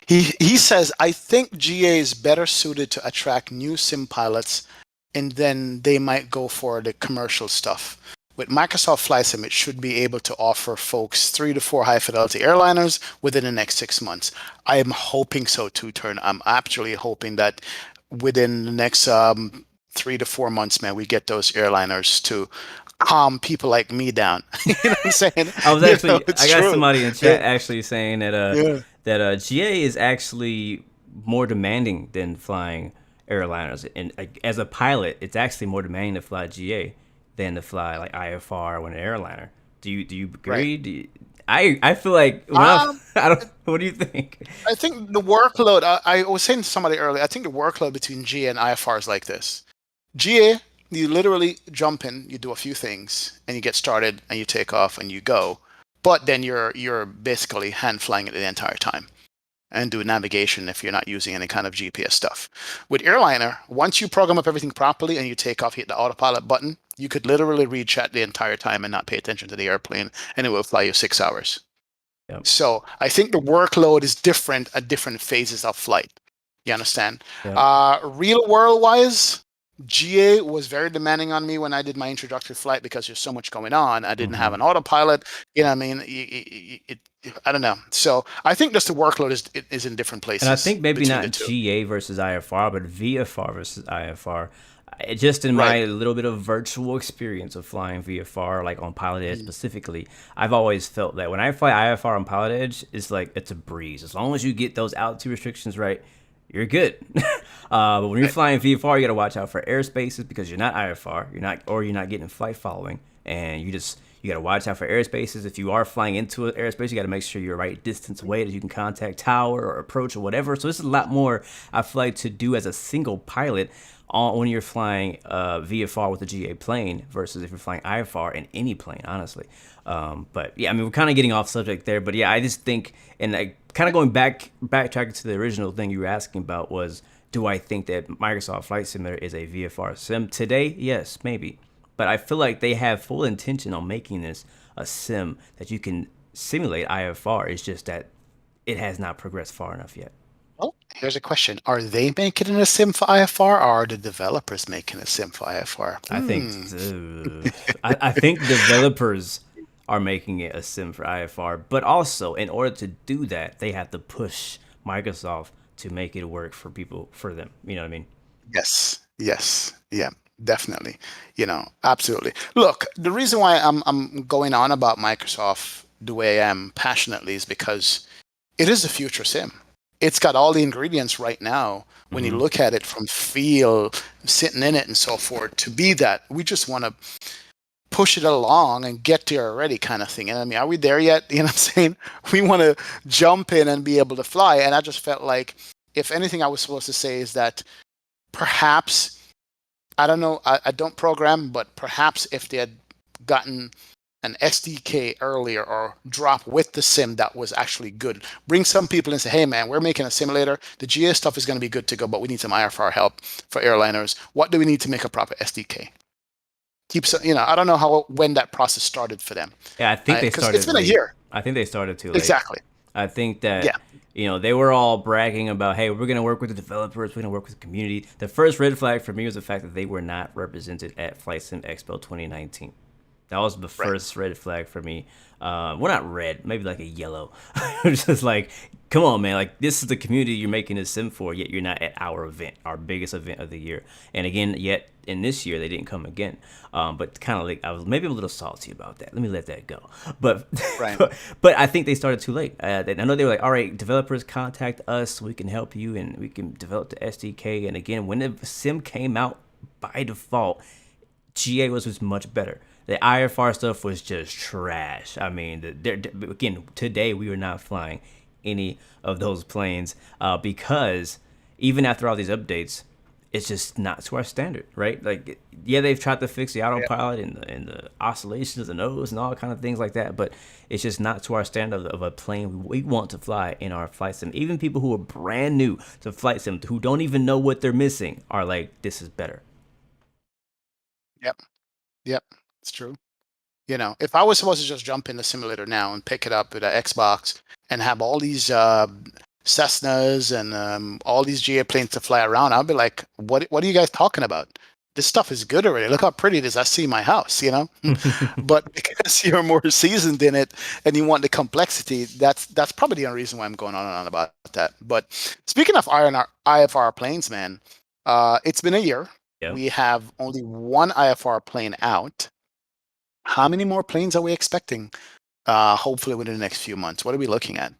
S2: He says, I think GA is better suited to attract new sim pilots, and then they might go for the commercial stuff. With Microsoft Flight Sim, it should be able to offer folks 3 to 4 high-fidelity airliners within the next 6 months. I am hoping so, Two-Tone. I'm actually hoping that within the next 3 to 4 months, man, we get those airliners to calm people like me down. You know what I'm saying?
S1: I was actually, I got
S2: true.
S1: somebody in chat actually saying that GA is actually more demanding than flying airliners. And as a pilot, it's actually more demanding to fly GA than to fly like IFR or an airliner. Do you agree? Right. I feel like I don't. What do you think?
S2: I think the workload. I was saying to somebody earlier. I think the workload between GA and IFR is like this. GA, you literally jump in, you do a few things, and you get started, and you take off, and you go. But then you're basically hand flying it the entire time, and do navigation if you're not using any kind of GPS stuff. With airliner, once you program up everything properly and you take off, hit the autopilot button, you could literally read chat the entire time and not pay attention to the airplane, and it will fly you 6 hours.
S1: Yep.
S2: So I think the workload is different at different phases of flight. You understand?
S1: Yep.
S2: Real world wise, GA was very demanding on me when I did my introductory flight because there's so much going on. I didn't have an autopilot. You know what I mean? I don't know. So I think just the workload is in different places.
S1: And I think maybe not GA versus IFR, but VFR versus IFR. Just in my little bit of virtual experience of flying VFR, like on Pilot Edge specifically, I've always felt that when I fly IFR on Pilot Edge, it's like it's a breeze. As long as you get those altitude restrictions right, you're good. But when you're flying VFR, you got to watch out for airspaces because you're not IFR, you're not getting flight following, and you You got to watch out for airspaces. If you are flying into an airspace, you got to make sure you're right distance away that you can contact tower or approach or whatever. So this is a lot more I feel like to do as a single pilot when you're flying VFR with a GA plane versus if you're flying IFR in any plane, honestly. But yeah, I mean, we're kind of getting off subject there. But yeah, I just think, and kind of going backtracking to the original thing you were asking about was, do I think that Microsoft Flight Simulator is a VFR sim today? Yes, maybe. But I feel like they have full intention on making this a sim that you can simulate IFR. It's just that it has not progressed far enough yet.
S2: Well, here's a question. Are they making a sim for IFR, or are the developers making a sim for IFR?
S1: I think developers are making it a sim for IFR, but also in order to do that, they have to push Microsoft to make it work for people, for them. You know what I mean?
S2: Yes. Yeah, definitely. Absolutely. Look, the reason why I'm going on about Microsoft the way I am passionately is because it is a future sim. It's got all the ingredients right now when you look at it from feel, sitting in it and so forth, to be that. We just want to push it along and get there already kind of thing. And I mean, are we there yet? You know what I'm saying? We want to jump in and be able to fly. And I just felt like, if anything I was supposed to say is that perhaps, I don't know, I don't program, but perhaps if they had gotten an SDK earlier or drop with the sim that was actually good, bring some people and say, hey man, we're making a simulator. The GA stuff is going to be good to go, but we need some IFR help for airliners. What do we need to make a proper SDK? I don't know when that process started for them.
S1: Yeah, I think they started.
S2: It's been a year.
S1: I think they started too late.
S2: Exactly.
S1: I think that they were all bragging about, hey, we're gonna work with the developers, we're gonna work with the community. The first red flag for me was the fact that they were not represented at Flight Sim Expo 2019. That was the first red flag for me. Well, not red, maybe like a yellow. It's just like, come on, man. Like, this is the community you're making a sim for, yet you're not at our event, our biggest event of the year. And again, yet in this year, they didn't come again. But kind of like, I was maybe a little salty about that. Let me let that go. But but I think they started too late. I know they were like, all right, developers, contact us. We can help you and we can develop the SDK. And again, when the sim came out by default, GA was much better. The IFR stuff was just trash. I mean, again, today we were not flying any of those planes because even after all these updates, it's just not to our standard, right? Like, yeah, they've tried to fix the autopilot and the oscillations and nose and all kind of things like that, but it's just not to our standard of a plane we want to fly in our flight sim. Even people who are brand new to flight sim, who don't even know what they're missing, are like, this is better.
S2: Yep. It's true. If I was supposed to just jump in the simulator now and pick it up with an Xbox and have all these Cessnas and all these GA planes to fly around, I'd be like, what are you guys talking about? This stuff is good already. Look how pretty it is. I see my house, But because you're more seasoned in it and you want the complexity, that's probably the only reason why I'm going on and on about that. But speaking of IFR planes, man, it's been a year. Yep. We have only one IFR plane out. How many more planes are we expecting? Hopefully within the next few months. What are we looking at,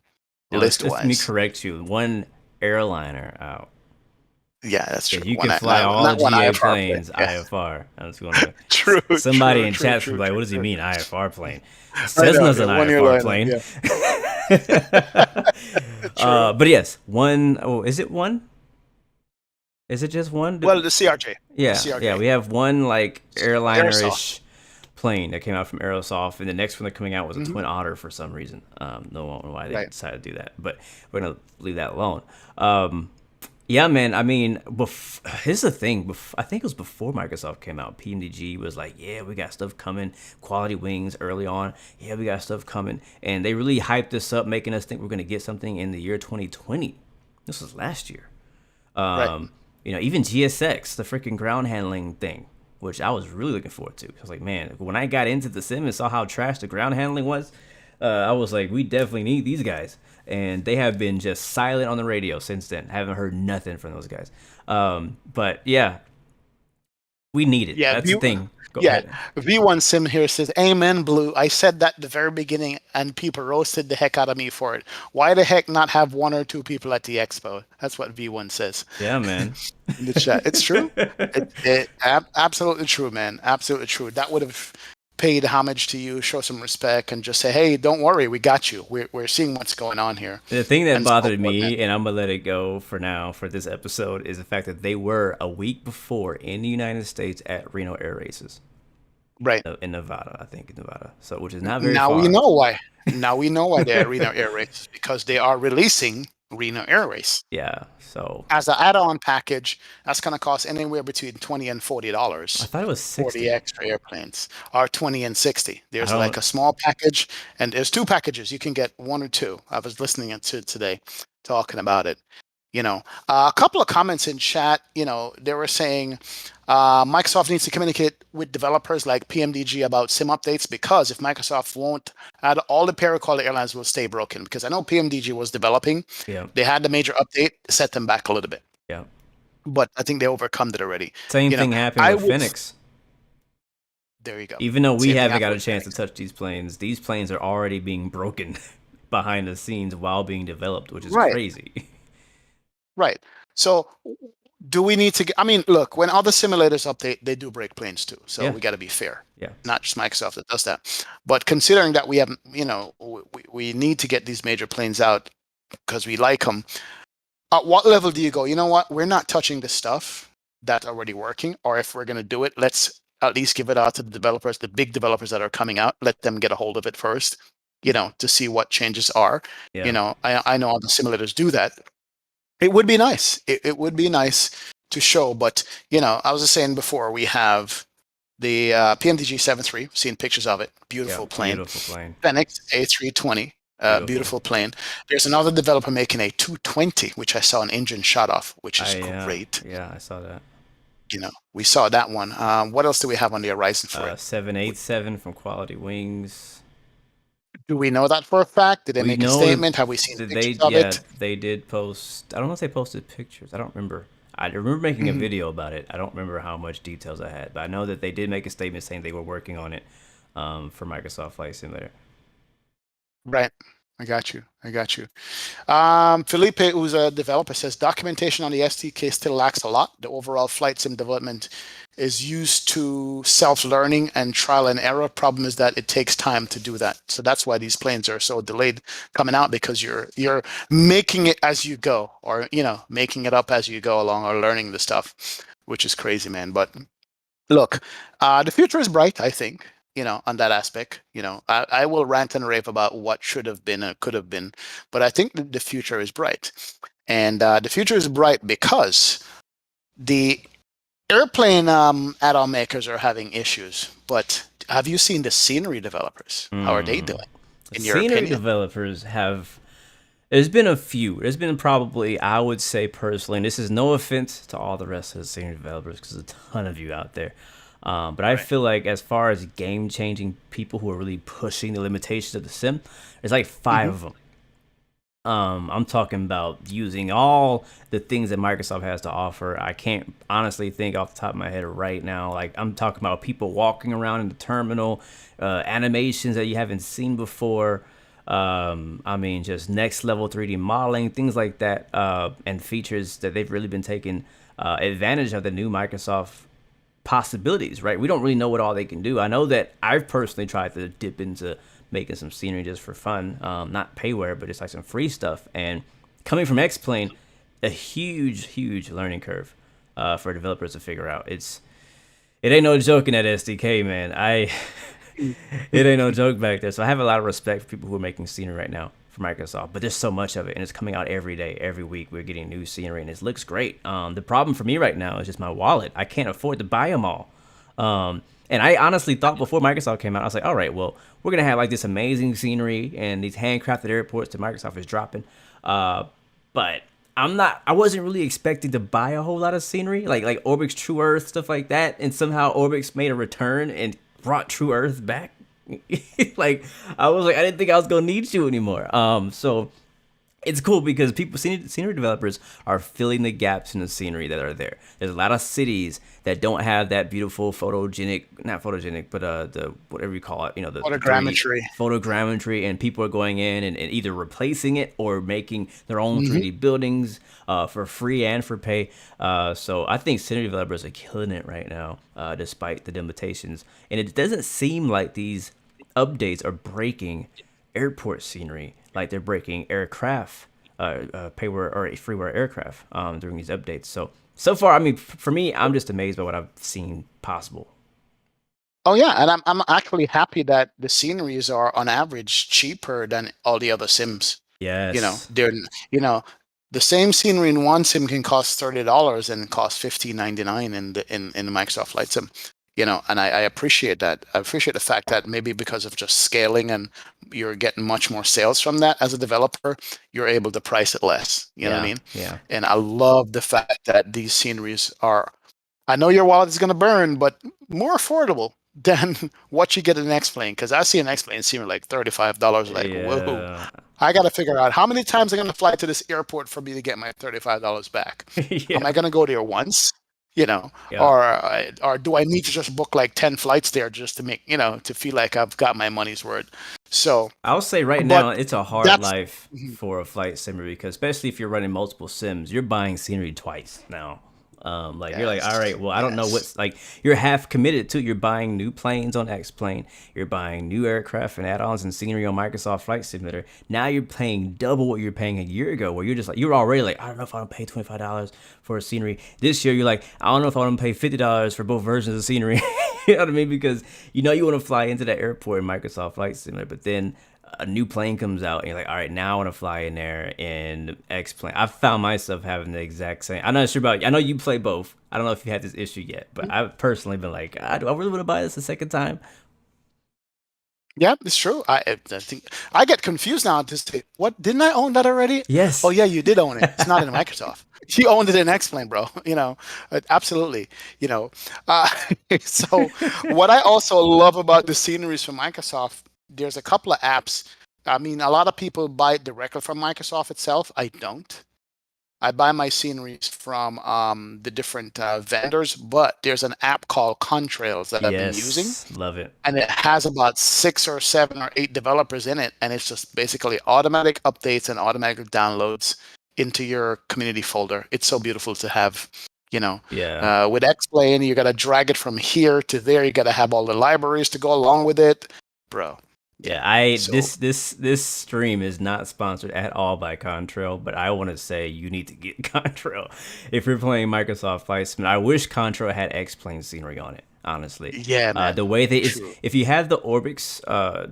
S2: list-wise?
S1: Let me correct you. One airliner out.
S2: Yeah, that's true.
S1: You can fly all GA planes IFR. I was going to.
S2: True.
S1: Somebody in chat will be like, "What does he mean IFR plane?" Cessna's an IFR plane. Yeah. But yes, one. Oh, is it one? Is it just one?
S2: Well, the CRJ.
S1: Yeah,
S2: the CRJ.
S1: Yeah. We have one like airliner-ish plane that came out from Aerosoft, and the next one they're coming out was a Twin Otter for some reason. No one know why they decided to do that, but we're gonna leave that alone. Yeah, man. I mean, here's the thing. I think it was before Microsoft came out. PMDG was like, yeah, we got stuff coming. Quality Wings early on. Yeah, we got stuff coming. And they really hyped this up, making us think we're going to get something in the year 2020. This was last year. Even GSX, the freaking ground handling thing, which I was really looking forward to. I was like, man, when I got into the sim and saw how trash the ground handling was, I was like, we definitely need these guys. And they have been just silent on the radio since then. Haven't heard nothing from those guys. But yeah, we need it. That's the thing. Go ahead.
S2: V1 Sim here says, amen, Blue. I said that at the very beginning and people roasted the heck out of me for it. Why the heck not have one or two people at the expo? That's what V1 says.
S1: Yeah, man.
S2: In the chat. It's true. Absolutely true, man. Absolutely true. That would have pay the homage to you, show some respect, and just say, "Hey, don't worry, we got you. We're seeing what's going on here."
S1: The thing that
S2: And so
S1: bothered
S2: forth, man.
S1: me, and I'm gonna let it go for now for this episode, is the fact that they were a week before in the United States at Reno Air Races
S2: Right.
S1: in Nevada, I think in Nevada. So which is not very
S2: Now we
S1: far.
S2: know why. Now we know why they're at Reno Air Race, because they are releasing Reno Air Race
S1: Yeah. So
S2: as an add-on package. That's going to cost anywhere between $20 and $40
S1: I thought it was
S2: for the
S1: 60.
S2: extra airplanes, or 20 and 60.
S1: I
S2: There's like
S1: don't.
S2: a small package, and there's two packages. You can get one or two. I was listening to today, talking about it. A couple of comments in chat. They were saying Microsoft needs to communicate with developers like PMDG about sim updates, because if Microsoft won't add, all the pay-quality airlines will stay broken. Because I know PMDG was developing,
S1: Yeah.
S2: they had the major update, set them back a little bit,
S1: Yeah.
S2: but I think they overcome it already.
S1: Same
S2: You know,
S1: thing happened
S2: I
S1: with
S2: would.
S1: Phoenix.
S2: There you go.
S1: Even though we
S2: Same thing
S1: haven't got
S2: happened
S1: a
S2: with
S1: chance to
S2: Phoenix.
S1: touch these planes are already being broken behind the scenes while being developed, which is
S2: Right,
S1: crazy.
S2: right. So do we need to get? I mean, look, when other simulators update, they do break planes too. So
S1: Yeah.
S2: we got to be fair.
S1: Yeah.
S2: Not just Microsoft that does that. But considering that we have, we need to get these major planes out because we like them. At what level do you go? You know what? We're not touching the stuff that's already working. Or if we're going to do it, let's at least give it out to the developers, the big developers that are coming out. Let them get a hold of it first, to see what changes are.
S1: Yeah.
S2: I know other simulators do that. It would be nice. It would be nice to show, but I was just saying before, we have the PMDG 7.3, seen pictures of it. Beautiful
S1: Yeah.
S2: plane.
S1: Beautiful plane.
S2: Phoenix A320,
S1: Beautiful.
S2: beautiful plane. There's another developer making a 220, which I saw an engine shot off, which is great.
S1: Yeah, I saw that.
S2: We saw that one. What else do we have on the horizon for it?
S1: 787 from Quality Wings.
S2: Do we know that for a fact? Did they
S1: We
S2: make a
S1: know
S2: statement? Have we seen
S1: that
S2: pictures of it?
S1: they did post. I don't know if they posted pictures. I don't remember. I remember making a
S2: Mhm.
S1: video about it. I don't remember how much details I had, but I know that they did make a statement saying they were working on it for Microsoft Flight Simulator.
S2: Right. I got you. Felipe, who's a developer, says documentation on the SDK still lacks a lot. The overall flight sim development is used to self-learning and trial and error. Problem is that it takes time to do that. So that's why these planes are so delayed coming out, because you're making it as you go, or making it up as you go along, or learning the stuff, which is crazy, man. But look, the future is bright, I think, on that aspect. I will rant and rave about what should have been or could have been, but I think that the future is bright. And the future is bright because the airplane add-on makers are having issues. But have you seen the scenery developers? How are they doing, in your
S1: Scenery
S2: opinion?
S1: developers have. There's been a few. There's been probably, I would say personally, and this is no offense to all the rest of the scenery developers, because there's a ton of you out there. But I
S2: Right.
S1: feel like as far as game-changing people who are really pushing the limitations of the sim, there's like 5 of them. I'm talking about using all the things that Microsoft has to offer. I can't honestly think off the top of my head right now. Like, I'm talking about people walking around in the terminal, animations that you haven't seen before. I mean, just next level 3D modeling, things like that, and features that they've really been taking advantage of the new Microsoft possibilities, right? We don't really know what all they can do. I know that I've personally tried to dip into making some scenery just for fun, not payware, but just like some free stuff. And coming from X-Plane, a huge learning curve for developers to figure out. It ain't no joke in that SDK, man. It ain't no joke back there. So I have a lot of respect for people who are making scenery right now for Microsoft, but there's so much of it, and it's coming out every day, every week. We're getting new scenery, and it looks great. The problem for me right now is just my wallet. I can't afford to buy them all. And I honestly thought before Microsoft came out, I was like, all right, well, we're going to have like this amazing scenery and these handcrafted airports that Microsoft is dropping. But I wasn't really expecting to buy a whole lot of scenery, like Orbix True Earth, stuff like that. And somehow Orbix made a return and brought True Earth back. Like, I was like, I didn't think I was going to need you anymore. So it's cool because scenery developers are filling the gaps in the scenery that are there. There's a lot of cities that don't have that beautiful photogenic, not photogenic, but the whatever you call it, the 3D
S2: Photogrammetry.
S1: photogrammetry, and people are going in and either replacing it or making their own
S2: Hmm.
S1: 3D buildings for free and for pay. So I think scenery developers are killing it right now, despite the limitations. And it doesn't seem like these updates are breaking airport scenery like they're breaking aircraft, payware or freeware aircraft during these updates. So far, I mean, for me, I'm just amazed by what I've seen possible.
S2: Oh yeah, and I'm actually happy that the sceneries are on average cheaper than all the other sims.
S1: Yes.
S2: They're you know the same scenery in one sim can cost $30 and cost 15.99 in the Microsoft Flight Sim. And I appreciate that. I appreciate the fact that maybe because of just scaling and you're getting much more sales from that as a developer, you're able to price it less. You know what I
S1: Yeah.
S2: mean?
S1: Yeah.
S2: And I love the fact that these sceneries are, I know your wallet is going to burn, but more affordable than what you get in an X-Plane. Because I see an X-Plane scenery like $35. Like, whoa.
S1: Yeah.
S2: I got to figure out how many times I'm going to fly to this airport for me to get my $35 back. Am
S1: Yeah.
S2: I going to go there once?
S1: Yeah.
S2: Or do I need to just book like 10 flights there just to make, to feel like I've got my money's worth? So,
S1: I'll say right
S2: but
S1: now, it's a hard
S2: that's,
S1: life
S2: mhm,
S1: for a flight simmer because especially if you're running multiple sims, you're buying scenery twice now. Like you're like, all
S2: yes,
S1: right, well, I don't know
S2: yes.
S1: what's like. You're half committed to. You're buying new planes on X Plane. You're buying new aircraft and add-ons and scenery on Microsoft Flight Simulator. Now you're paying double what you're paying a year ago. Where you're just like, you're already like, I don't know if I want to pay $25 for a scenery. This year you're like, I don't know if I want to pay $50 for both versions of scenery. You know what I mean? Because you want to fly into that airport in Microsoft Flight Simulator, but then a new plane comes out and you're like, all right, now I want to fly in there in X plane. I found myself having the exact same. I'm not sure about. I know you play both. I don't know if you had this issue yet, but I've personally been like, do I really want to buy this a second time?
S2: Yeah, it's true. I think I get confused now to say, what, didn't I own that already? Oh
S1: Yes.
S2: yeah, you did own it. It's not in Microsoft. You owned it in X-Plane, bro. Absolutely. You know, uh, so what I also love about the sceneries from Microsoft, there's a couple of apps. I mean, a lot of people buy it directly from Microsoft itself. I don't. I buy my sceneries from the different vendors, but there's an app called Contrails that I've been using,
S1: Yes. Love it.
S2: and it has about 6 or 7 or 8 developers in it, and it's just basically automatic updates and automatic downloads into your community folder. It's so beautiful to have.
S1: Yeah.
S2: With X-Plane, you gotta drag it from here to there. You gotta have all the libraries to go along with it, bro.
S1: Yeah,
S2: Yeah.
S1: I
S2: So
S1: this stream is not sponsored at all by Contrail, but I want to say you need to get Contrail if you're playing Microsoft Flight Sim. I wish Contrail had X-Plane scenery on it. Honestly,
S2: yeah, man.
S1: the way they it's
S2: True.
S1: if you have the Orbix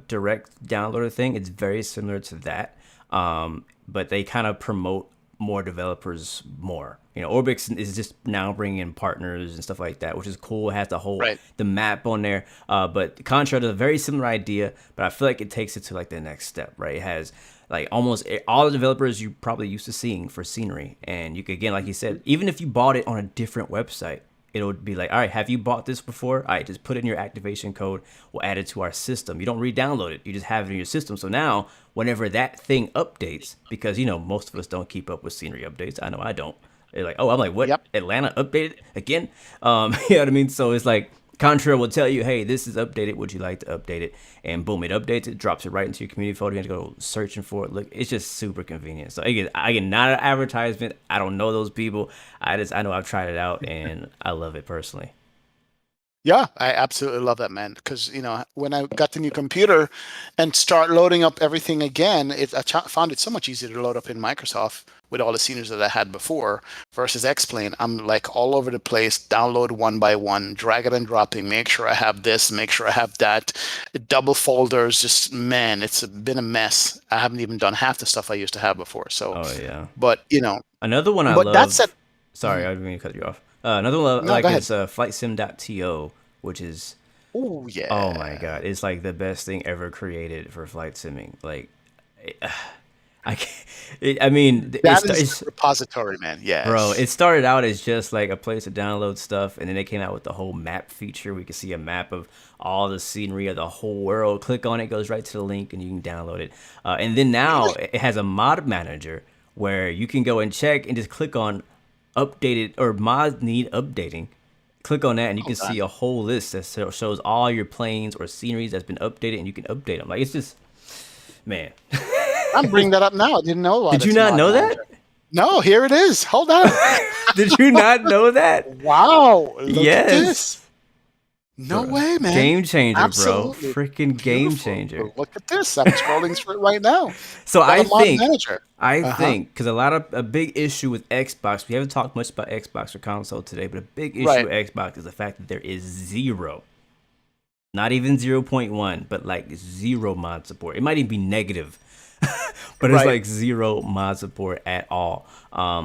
S1: direct downloader thing, it's very similar to that. But they kind of promote more developers more. Orbix is just now bringing in partners and stuff like that, which is cool. It has
S2: Right.
S1: the map on there. But Contra does a very similar idea, but I feel like it takes it to like the next step, right? It has like almost all the developers you probably used to seeing for scenery, and you could, again, like you said, even if you bought it on a different website, it would be like, all right, have you bought this before? All right, just put in your activation code. We'll add it to our system. You don't re-download it. You just have it in your system. So now, whenever that thing updates, because most of us don't keep up with scenery updates. I know I don't. They're like, oh, I'm like, what?
S2: Yep.
S1: Atlanta updated again? You know what I mean? So it's like Contrail will tell you, hey, this is updated. Would you like to update it? And boom, it updates it, drops it right into your community folder. You have to go searching for it. Look, it's just super convenient. So again, not an advertisement. I don't know those people. I know I've tried it out and I love it personally.
S2: Yeah, I absolutely love that, man. Because when I got the new computer and start loading up everything again, found it so much easier to load up in Microsoft with all the sceneries that I had before versus X-Plane. I'm like all over the place, download one by one, drag it and dropping, make sure I have this, make sure I have that, double folders. Just man, it's been a mess. I haven't even done half the stuff I used to have before. So,
S1: Oh yeah.
S2: but
S1: Another one I
S2: but that said,
S1: love. Sorry, I didn't mean to cut you off. Another one I
S2: no,
S1: like
S2: go ahead.
S1: is FlightSim.to, which is,
S2: Oh
S1: oh my
S2: yeah.
S1: god, it's like the best thing ever created for flight simming. Like, I can't, I mean,
S2: That is the repository, man.
S1: bro,
S2: Yes.
S1: it started out as just like a place to download stuff, and then they came out with the whole map feature. We can see a map of all the scenery of the whole world. Click on it, goes right to the link, and you can download it. And then now
S2: Really?
S1: it has a mod manager where you can go and check and just click on updated or mods need updating. Click on that, and you can
S2: Hold
S1: see
S2: on.
S1: a whole list that shows all your planes or sceneries that's been updated, and you can update them. Like it's just, man.
S2: I'm bringing that up now. I didn't know about
S1: Did you
S2: its
S1: not
S2: mod
S1: know that?
S2: manager. No, here it is. Hold on.
S1: Did you not know that?
S2: Wow. Look at
S1: Yes.
S2: this. No
S1: Bro.
S2: way, man.
S1: Game changer, bro.
S2: Absolutely.
S1: Freaking game
S2: Beautiful.
S1: changer.
S2: Look at this. I'm scrolling through it right now.
S1: So
S2: Got
S1: I
S2: a mod
S1: think,
S2: manager.
S1: I
S2: Uh-huh.
S1: think, because a big issue with Xbox, we haven't talked much about Xbox or console today, but a big issue
S2: Right.
S1: with Xbox is the fact that there is zero, not even 0.1, but like zero mod support. It might even be negative, but it's
S2: Right.
S1: like zero mod support at all,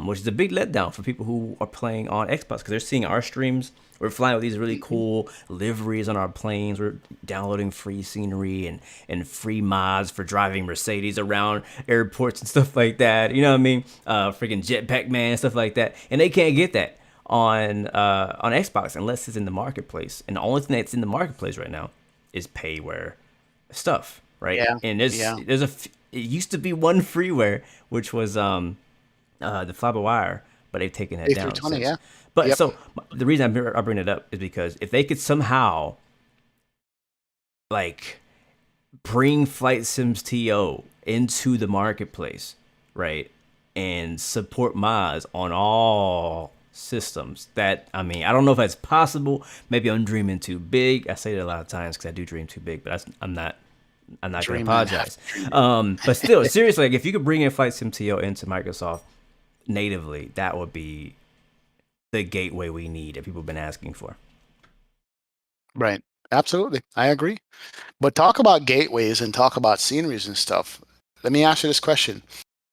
S1: which is a big letdown for people who are playing on Xbox because they're seeing our streams. We're flying with these really cool liveries on our planes. We're downloading free scenery and free mods for driving Mercedes around airports and stuff like that. You know what I mean? Freaking Jetpack Man, stuff like that. And they can't get that on Xbox unless it's in the marketplace. And the only thing that's in the marketplace right now is payware stuff, right?
S2: Yeah.
S1: And
S2: Yeah.
S1: it used to be one freeware, which was the fly by wire, but they've taken that down
S2: A320,
S1: since.
S2: yeah.
S1: But
S2: Yep.
S1: so the reason I bring it up is because if they could somehow like bring Flight Sims TO into the marketplace, right, and support mods on all systems, that I mean, I don't know if that's possible. Maybe I'm dreaming too big. I say that a lot of times because I do dream too big, but I'm not. I'm not gonna
S2: Dreaming.
S1: apologize. But still, seriously, like if you could bring in Flight Sim TO into Microsoft natively, that would be the gateway we need that people have been asking for.
S2: Right. Absolutely. I agree. But talk about gateways and talk about sceneries and stuff. Let me ask you this question.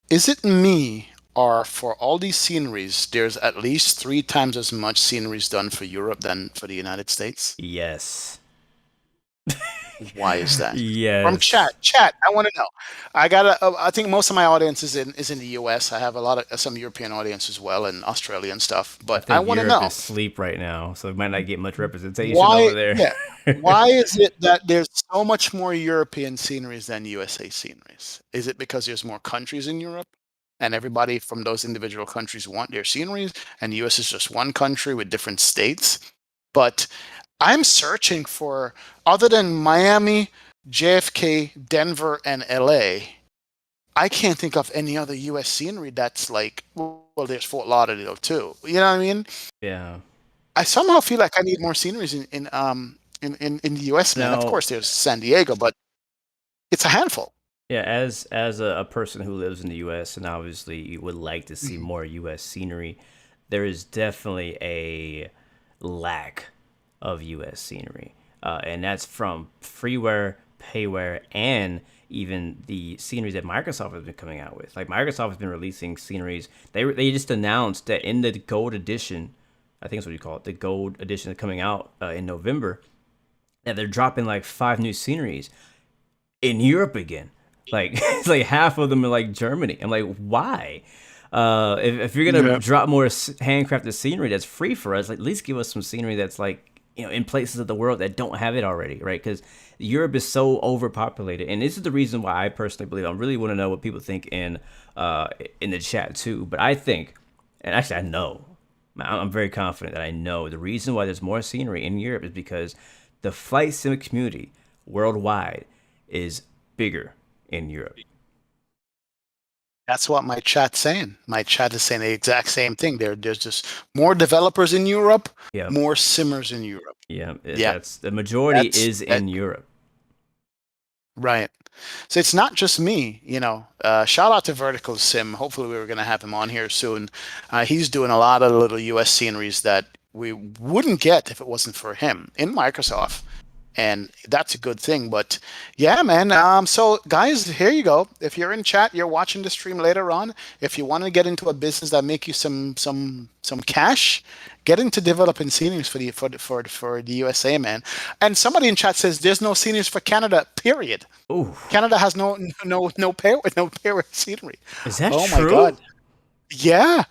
S2: Is it me, or for all these sceneries, there's at least 3 times as much sceneries done for Europe than for the United States?
S1: Yes.
S2: Why is that? From
S1: Yes.
S2: chat, I want to know. I think most of my audience is in the US. I have a lot of some European audience as well, and Australian stuff.
S1: I
S2: But I
S1: think
S2: want to
S1: Europe
S2: know
S1: is asleep right now, so we might not get much representation
S2: why.
S1: over there.
S2: Yeah, why is it that there's so much more European sceneries than USA sceneries? Is it because there's more countries in Europe, and everybody from those individual countries want their sceneries, and the US is just one country with different states? But I'm searching for, other than Miami, JFK, Denver, and LA, I can't think of any other US scenery that's like, well, there's Fort Lauderdale too. You know what I mean?
S1: Yeah.
S2: I somehow feel like I need more sceneries in the US, man. Of
S1: Now,
S2: course, there's San Diego, but it's a handful.
S1: yeah, as a person who lives in the U.S. and obviously you would like to see
S2: Mhm.
S1: more U.S. scenery, there is definitely a lack of U.S. scenery, and that's from freeware, payware, and even the sceneries that Microsoft has been coming out with. Like Microsoft has been releasing sceneries. They just announced that in the Gold Edition, I think that's what you call it, the Gold Edition that's coming out in November, that they're dropping like 5 new sceneries in Europe again. Like it's like half of them are like Germany. I'm like, why? If you're gonna
S2: Yeah.
S1: drop more handcrafted scenery that's free for us, like, at least give us some scenery that's like, in places of the world that don't have it already, right? Because Europe is so overpopulated, and this is the reason why I personally believe. I really want to know what people think in the chat too. But I think, and actually I know, I'm very confident that I know the reason why there's more scenery in Europe is because the flight sim community worldwide is bigger in Europe.
S2: That's what my chat's saying. My chat is saying the exact same thing. There's just more developers in Europe,
S1: Yeah,
S2: more simmers in Europe.
S1: yeah.
S2: Yeah,
S1: That's the majority
S2: that's
S1: is
S2: that,
S1: in Europe.
S2: right. So it's not just me, you know. Shout out to Vertical Sim. Hopefully, we were going to have him on here soon. He's doing a lot of little US sceneries that we wouldn't get if it wasn't for him in Microsoft. and that's a good thing. But yeah, man. So guys, here you go. If you're in chat, you're watching the stream later on. If you want to get into a business that make you some cash, get into developing seniors for the USA, man. And somebody in chat says there's no seniors for Canada. Period.
S1: Ooh,
S2: Canada has no pair with scenery.
S1: is that
S2: Oh my
S1: true?
S2: God. Yeah.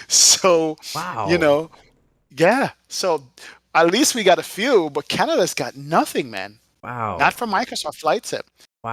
S2: So, you
S1: Wow.
S2: know, yeah. So at least we got a few, but Canada's got nothing, man. Not
S1: Wow.
S2: from Microsoft Flight Sim.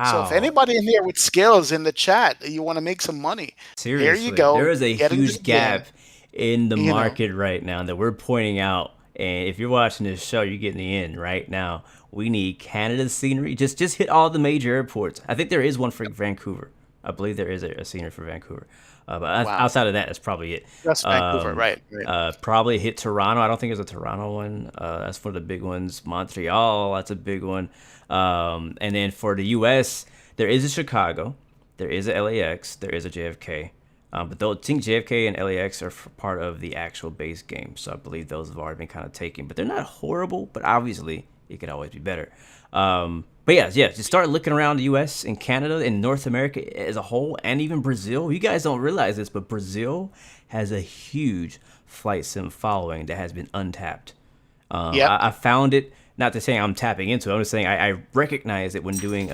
S2: So if
S1: Wow.
S2: anybody in here with skills in the chat, you want to make some money, here you
S1: Seriously, there
S2: go.
S1: is a
S2: Get into the
S1: huge
S2: game,
S1: gap in the
S2: you know.
S1: market right now that we're pointing out. And if you're watching this show, you're getting the end right now. We need Canada's scenery. Just hit all the major airports. I think there is one for Vancouver. I believe there is a scenery for Vancouver. But
S2: Wow.
S1: outside of that, that's probably it.
S2: That's Vancouver, right, right.
S1: Probably hit Toronto. I don't think there's a Toronto one. That's one of the big ones. Montreal, that's a big one. And then for the U.S., there is a Chicago, there is a LAX, there is a JFK. But I think JFK and LAX are part of the actual base game, so I believe those have already been kind of taken. But they're not horrible, but obviously it could always be better. But yeah, just start looking around the U.S. and Canada and North America as a whole, and even Brazil. You guys don't realize this, but Brazil has a huge flight sim following that has been untapped.
S2: Yep.
S1: I found it. Not to say I'm tapping into it. I'm just saying I recognize it when doing.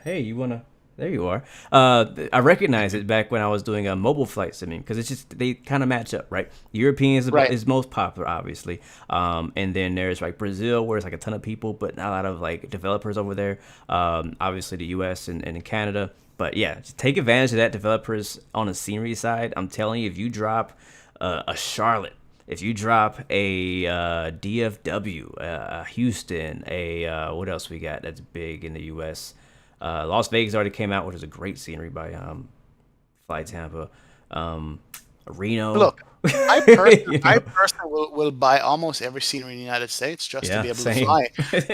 S1: Hey, you wanna? There you are. I recognize it back when I was doing a mobile flight simming because it's just they kind of match up, right? European
S2: Right.
S1: is most popular, obviously, and then there's like Brazil where it's like a ton of people, but not a lot of like developers over there. Obviously the U.S. and in Canada, but yeah, just take advantage of that developers on the scenery side. I'm telling you, if you drop a Charlotte, if you drop a DFW, Houston, what else we got that's big in the U.S. Las Vegas already came out, which is a great scenery by Fly Tampa. Um, Reno,
S2: Look, I person
S1: you
S2: I
S1: know.
S2: personally will buy almost every scenery in the United States just to
S1: Yeah,
S2: be able to
S1: same.
S2: fly.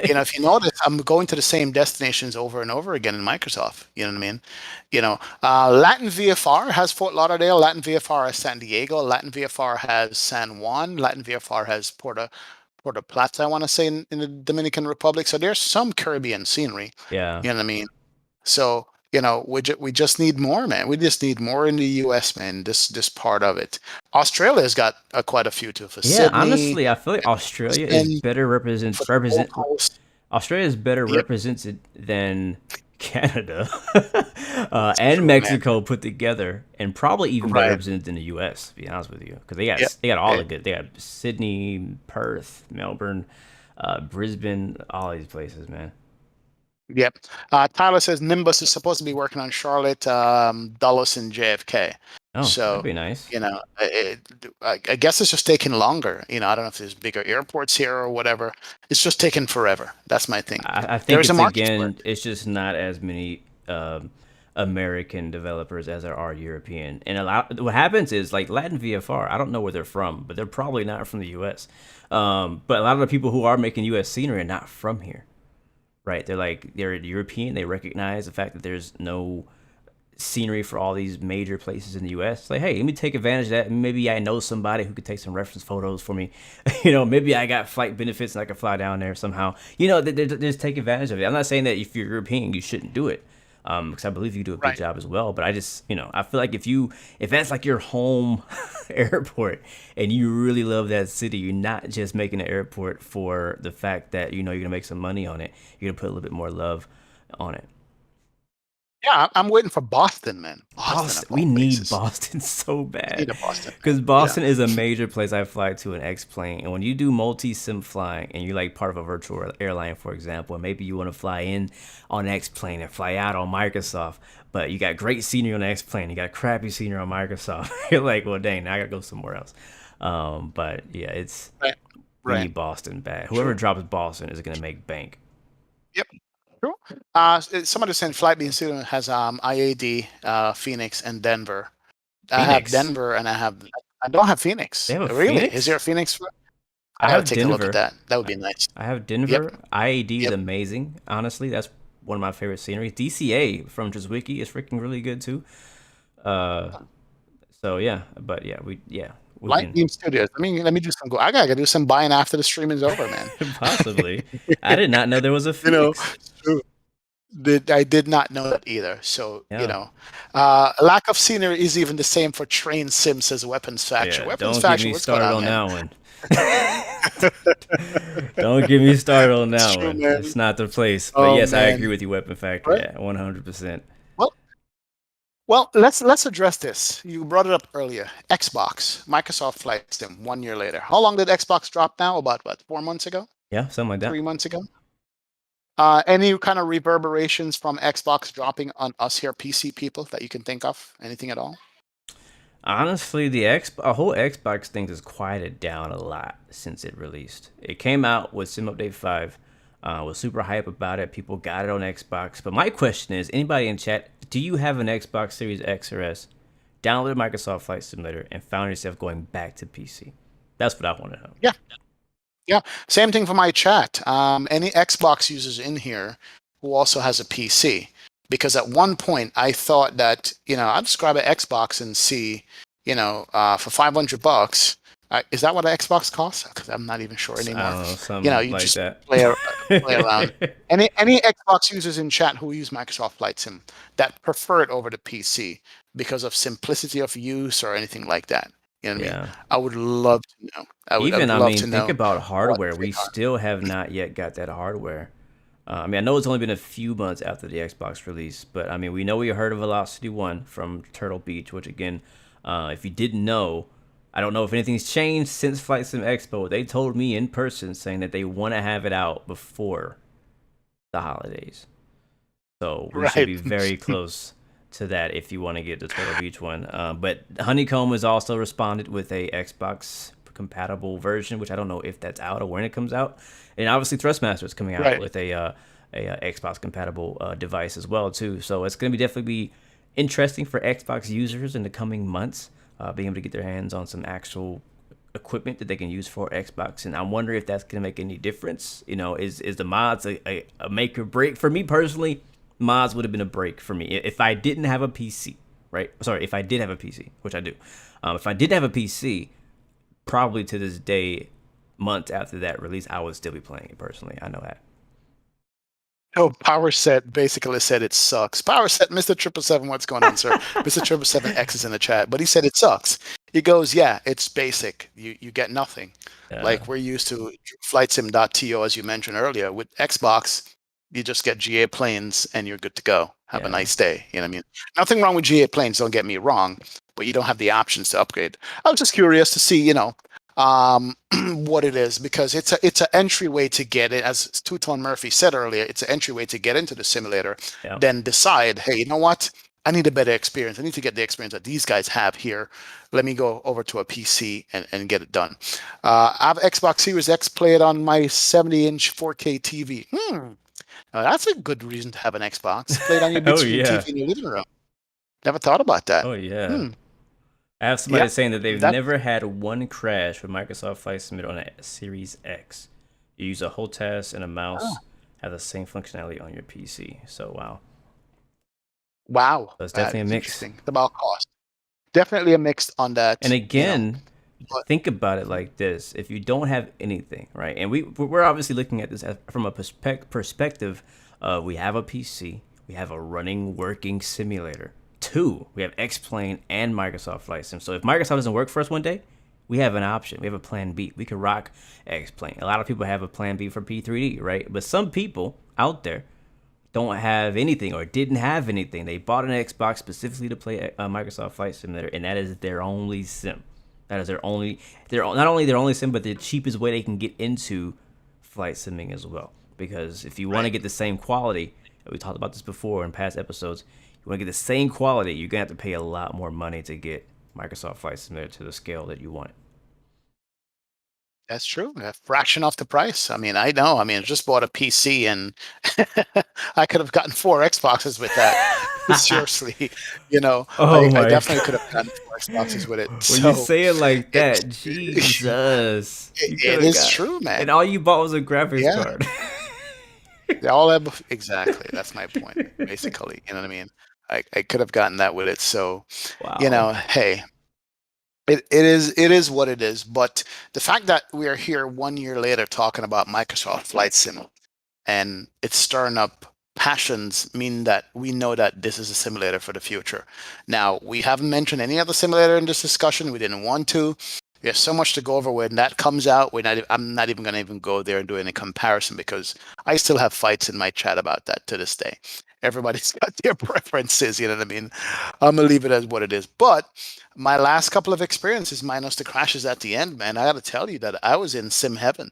S2: If you notice, I'm going to the same destinations over and over again in Microsoft. You know what I mean? Latin VFR has Fort Lauderdale, Latin VFR has San Diego, Latin VFR has San Juan, Latin VFR has Puerto Plata, I want to say in the Dominican Republic. So there's some Caribbean scenery.
S1: Yeah,
S2: You know what I mean? So, we just need more, man. We just need more in the US, man. This part of it. Australia's got quite a few too for
S1: yeah.
S2: Sydney,
S1: Honestly, I feel like Australia is
S2: Brisbane,
S1: better
S2: for the Gold Coast.
S1: Australia is better
S2: Yep,
S1: represented than Canada
S2: it's
S1: and
S2: true, man.
S1: Mexico put together, and probably even better
S2: Right.
S1: represented than the U.S. To be honest with you, because
S2: Yep.
S1: they got all
S2: eh,
S1: the good. They got Sydney, Perth, Melbourne, Brisbane, all these places, man.
S2: Yep. Tyler says Nimbus is supposed to be working on Charlotte, Dulles, and JFK.
S1: Oh, that'd
S2: So,
S1: be nice.
S2: I guess it's just taking longer. I don't know if there's bigger airports here or whatever. It's just taking forever. That's my thing.
S1: I think
S2: There's a
S1: it's
S2: market for
S1: again,
S2: it.
S1: it's just not as many American developers as there are European. And a lot, what happens is like Latin VFR. I don't know where they're from, but they're probably not from the U.S. But a lot of the people who are making U.S. scenery are not from here, right? They're European. They recognize the fact that there's no scenery for all these major places in the U.S. Like, hey, let me take advantage of that. Maybe I know somebody who could take some reference photos for me. Maybe I got flight benefits and I can fly down there somehow. They just take advantage of it. I'm not saying that if you're European, you shouldn't do it. Because I believe you do a good
S2: Right.
S1: job as well. But I just, I feel like if that's like your home airport and you really love that city, you're not just making an airport for the fact that you're gonna make some money on it. You're gonna put a little bit more love on it.
S2: Yeah, I'm waiting for Boston, man. Boston
S1: Boston,
S2: of
S1: we
S2: all
S1: need
S2: places.
S1: Boston so
S2: We
S1: bad
S2: need a Boston, man.
S1: because Boston is a major place I fly to an X plane. And when you do multi sim flying and you're like part of a virtual airline, for example, and maybe you want to fly in on X plane and fly out on Microsoft, but you got great scenery on X plane, you got crappy scenery on Microsoft. You're like, well, dang, now I gotta go somewhere else. But yeah,
S2: Right.
S1: we
S2: Right.
S1: need Boston bad. Whoever
S2: True.
S1: drops Boston is gonna make bank.
S2: Yep. True. Somebody saying Flight Beam Student has IAD, Phoenix, and Denver. I have
S1: Phoenix.
S2: Denver, and I don't have
S1: They
S2: Phoenix.
S1: have a
S2: Really? Is there a
S1: Phoenix.
S2: Phoenix?
S1: I
S2: I gotta
S1: have
S2: take a look at
S1: Denver.
S2: that. That would be nice.
S1: I have
S2: Yep.
S1: Denver. IAD is
S2: Yep.
S1: amazing. Honestly, that's one of my favorite sceneries. DCA from Drizwiki is freaking really good too. Uh, so yeah, but yeah, we can
S2: Lightbeam Studios. Let me do some. I gotta do some buying after the stream is over, man.
S1: possibly. I did not know there was a
S2: You know,
S1: fix.
S2: it's true. I did not know that either. So,
S1: Yeah.
S2: lack of scenery is even the same for train sim, says Weapons Factory.
S1: Yeah,
S2: Weapons
S1: don't get
S2: Factory,
S1: me
S2: what's going
S1: started
S2: on,
S1: on
S2: man?
S1: that one. Don't get me started on
S2: It's
S1: that
S2: true,
S1: one.
S2: man.
S1: It's not the place. But
S2: Oh
S1: yes, I agree
S2: man.
S1: with you, Weapon Factory.
S2: Right.
S1: Yeah, 100%.
S2: Well, let's address this. You brought it up earlier. Xbox, Microsoft Flight Sim, 1 year later. How long did Xbox drop now? About what, 4 months ago?
S1: Yeah, something like that.
S2: 3 months ago? Any kind of reverberations from Xbox dropping on us here, PC people, that you can think of? Anything at all?
S1: Honestly, a whole Xbox thing has quieted down a lot since it released. It came out with Sim Update 5, was super hype about it. People got it on Xbox. But my question is, anybody in chat, do you have an Xbox Series X or S, downloaded Microsoft Flight Simulator, and found yourself going back to PC? That's what I want to know.
S2: Yeah. Yeah. Same thing for my chat. Any Xbox users in here who also has a PC? Because at one point I thought that, I'd describe an Xbox and see, for $500, is that what an Xbox costs? Because I'm not even sure
S1: I
S2: anymore.
S1: don't know, something
S2: You
S1: like
S2: just
S1: that.
S2: play around. Any Xbox users in chat who use Microsoft Flight Sim that prefer it over the PC because of simplicity of use or anything like that? You know what I mean?
S1: Yeah.
S2: I would love to know. I
S1: Even,
S2: would
S1: I
S2: love
S1: mean,
S2: to
S1: think
S2: know
S1: about
S2: what
S1: hardware.
S2: they
S1: We
S2: are.
S1: still have not yet got that hardware. I mean, I know it's only been a few months after the Xbox release, but I mean, we know we heard of Velocity 1 from Turtle Beach, which again, if you didn't know, I don't know if anything's changed since Flight Sim Expo. They told me in person saying that they want to have it out before the holidays. So we should
S2: Right.
S1: be very close to that if you want to get the Turtle Beach one. But Honeycomb has also responded with a Xbox compatible version, which I don't know if that's out or when it comes out. And obviously Thrustmaster is coming out
S2: Right.
S1: with a Xbox compatible device as well too. So it's going to be definitely be interesting for Xbox users in the coming months, being able to get their hands on some actual equipment that they can use for Xbox. And I wonder if that's going to make any difference. Is the mods a make or break? For me personally, mods would have been a break for me if I didn't have a PC, right? Sorry, if I did have a PC, which I do. If I didn't have a PC, probably to this day, months after that release, I would still be playing it personally. I know that.
S2: Oh, Power Set basically said it sucks. Power Set, Mr. 777, what's going on, sir? Mr. 777X is in the chat, but he said it sucks. He goes, yeah, it's basic. You get nothing. Like we're used to FlightSim.to, as you mentioned earlier. With Xbox, you just get GA planes and you're good to go. Have a nice day. You know what I mean? Nothing wrong with GA planes, don't get me wrong, but you don't have the options to upgrade. I was just curious to see, what it is, because it's an entryway to get it, as Two-Tone Murphy said earlier. It's an entryway to get into the simulator.
S1: Yeah.
S2: Then decide, hey, you know what? I need a better experience. I need to get the experience that these guys have here. Let me go over to a PC and get it done. I have Xbox Series X, play it on my 70-inch 4K TV. That's a good reason to have an Xbox. Play it on your big
S1: Oh,
S2: screen
S1: yeah.
S2: TV in your living room. Never thought about that.
S1: Oh yeah. I have somebody saying that they've never had one crash with Microsoft Flight Simulator on a Series X. You use a HOTAS and a mouse, have the same functionality on your PC. So wow.
S2: Wow.
S1: That's definitely a mix.
S2: Interesting. It's about cost. Definitely a mix on that.
S1: And again, think about it like this: if you don't have anything, right? And we're obviously looking at this from a perspective of we have a PC, we have a running, working simulator. 2, we have X-Plane and Microsoft Flight Sim. So if Microsoft doesn't work for us one day, we have an option. We have a plan B. We could rock X-Plane. A lot of people have a plan B for P3D, right? But some people out there don't have anything or didn't have anything. They bought an Xbox specifically to play Microsoft Flight Simulator, and that is their only sim. That is not only their only sim, but the cheapest way they can get into flight simming as well. Because if you want to get the same quality, we talked about this before in past episodes, you want to get the same quality, you're going to have to pay a lot more money to get Microsoft Flight Simulator to the scale that you want it.
S2: That's true. A fraction off the price. I mean, I know. I just bought a PC and I could have gotten 4 Xboxes with that. Seriously, I definitely could have gotten 4 Xboxes with it.
S1: When you say it like that, Jesus.
S2: It is true, man.
S1: And all you bought was a graphics card.
S2: They all have, exactly. That's my point, basically. You know what I mean? I could have gotten that with it. So,
S1: wow.
S2: Hey, It is what it is. But the fact that we are here 1 year later talking about Microsoft Flight Sim and it's stirring up passions mean that we know that this is a simulator for the future. Now, we haven't mentioned any other simulator in this discussion. We didn't want to. There's so much to go over when that comes out. I'm not even going to even go there and do any comparison because I still have fights in my chat about that to this day. Everybody's got their preferences, you know what I mean? I'm gonna leave it as what it is. But my last couple of experiences, minus the crashes at the end, man, I got to tell you that I was in sim heaven.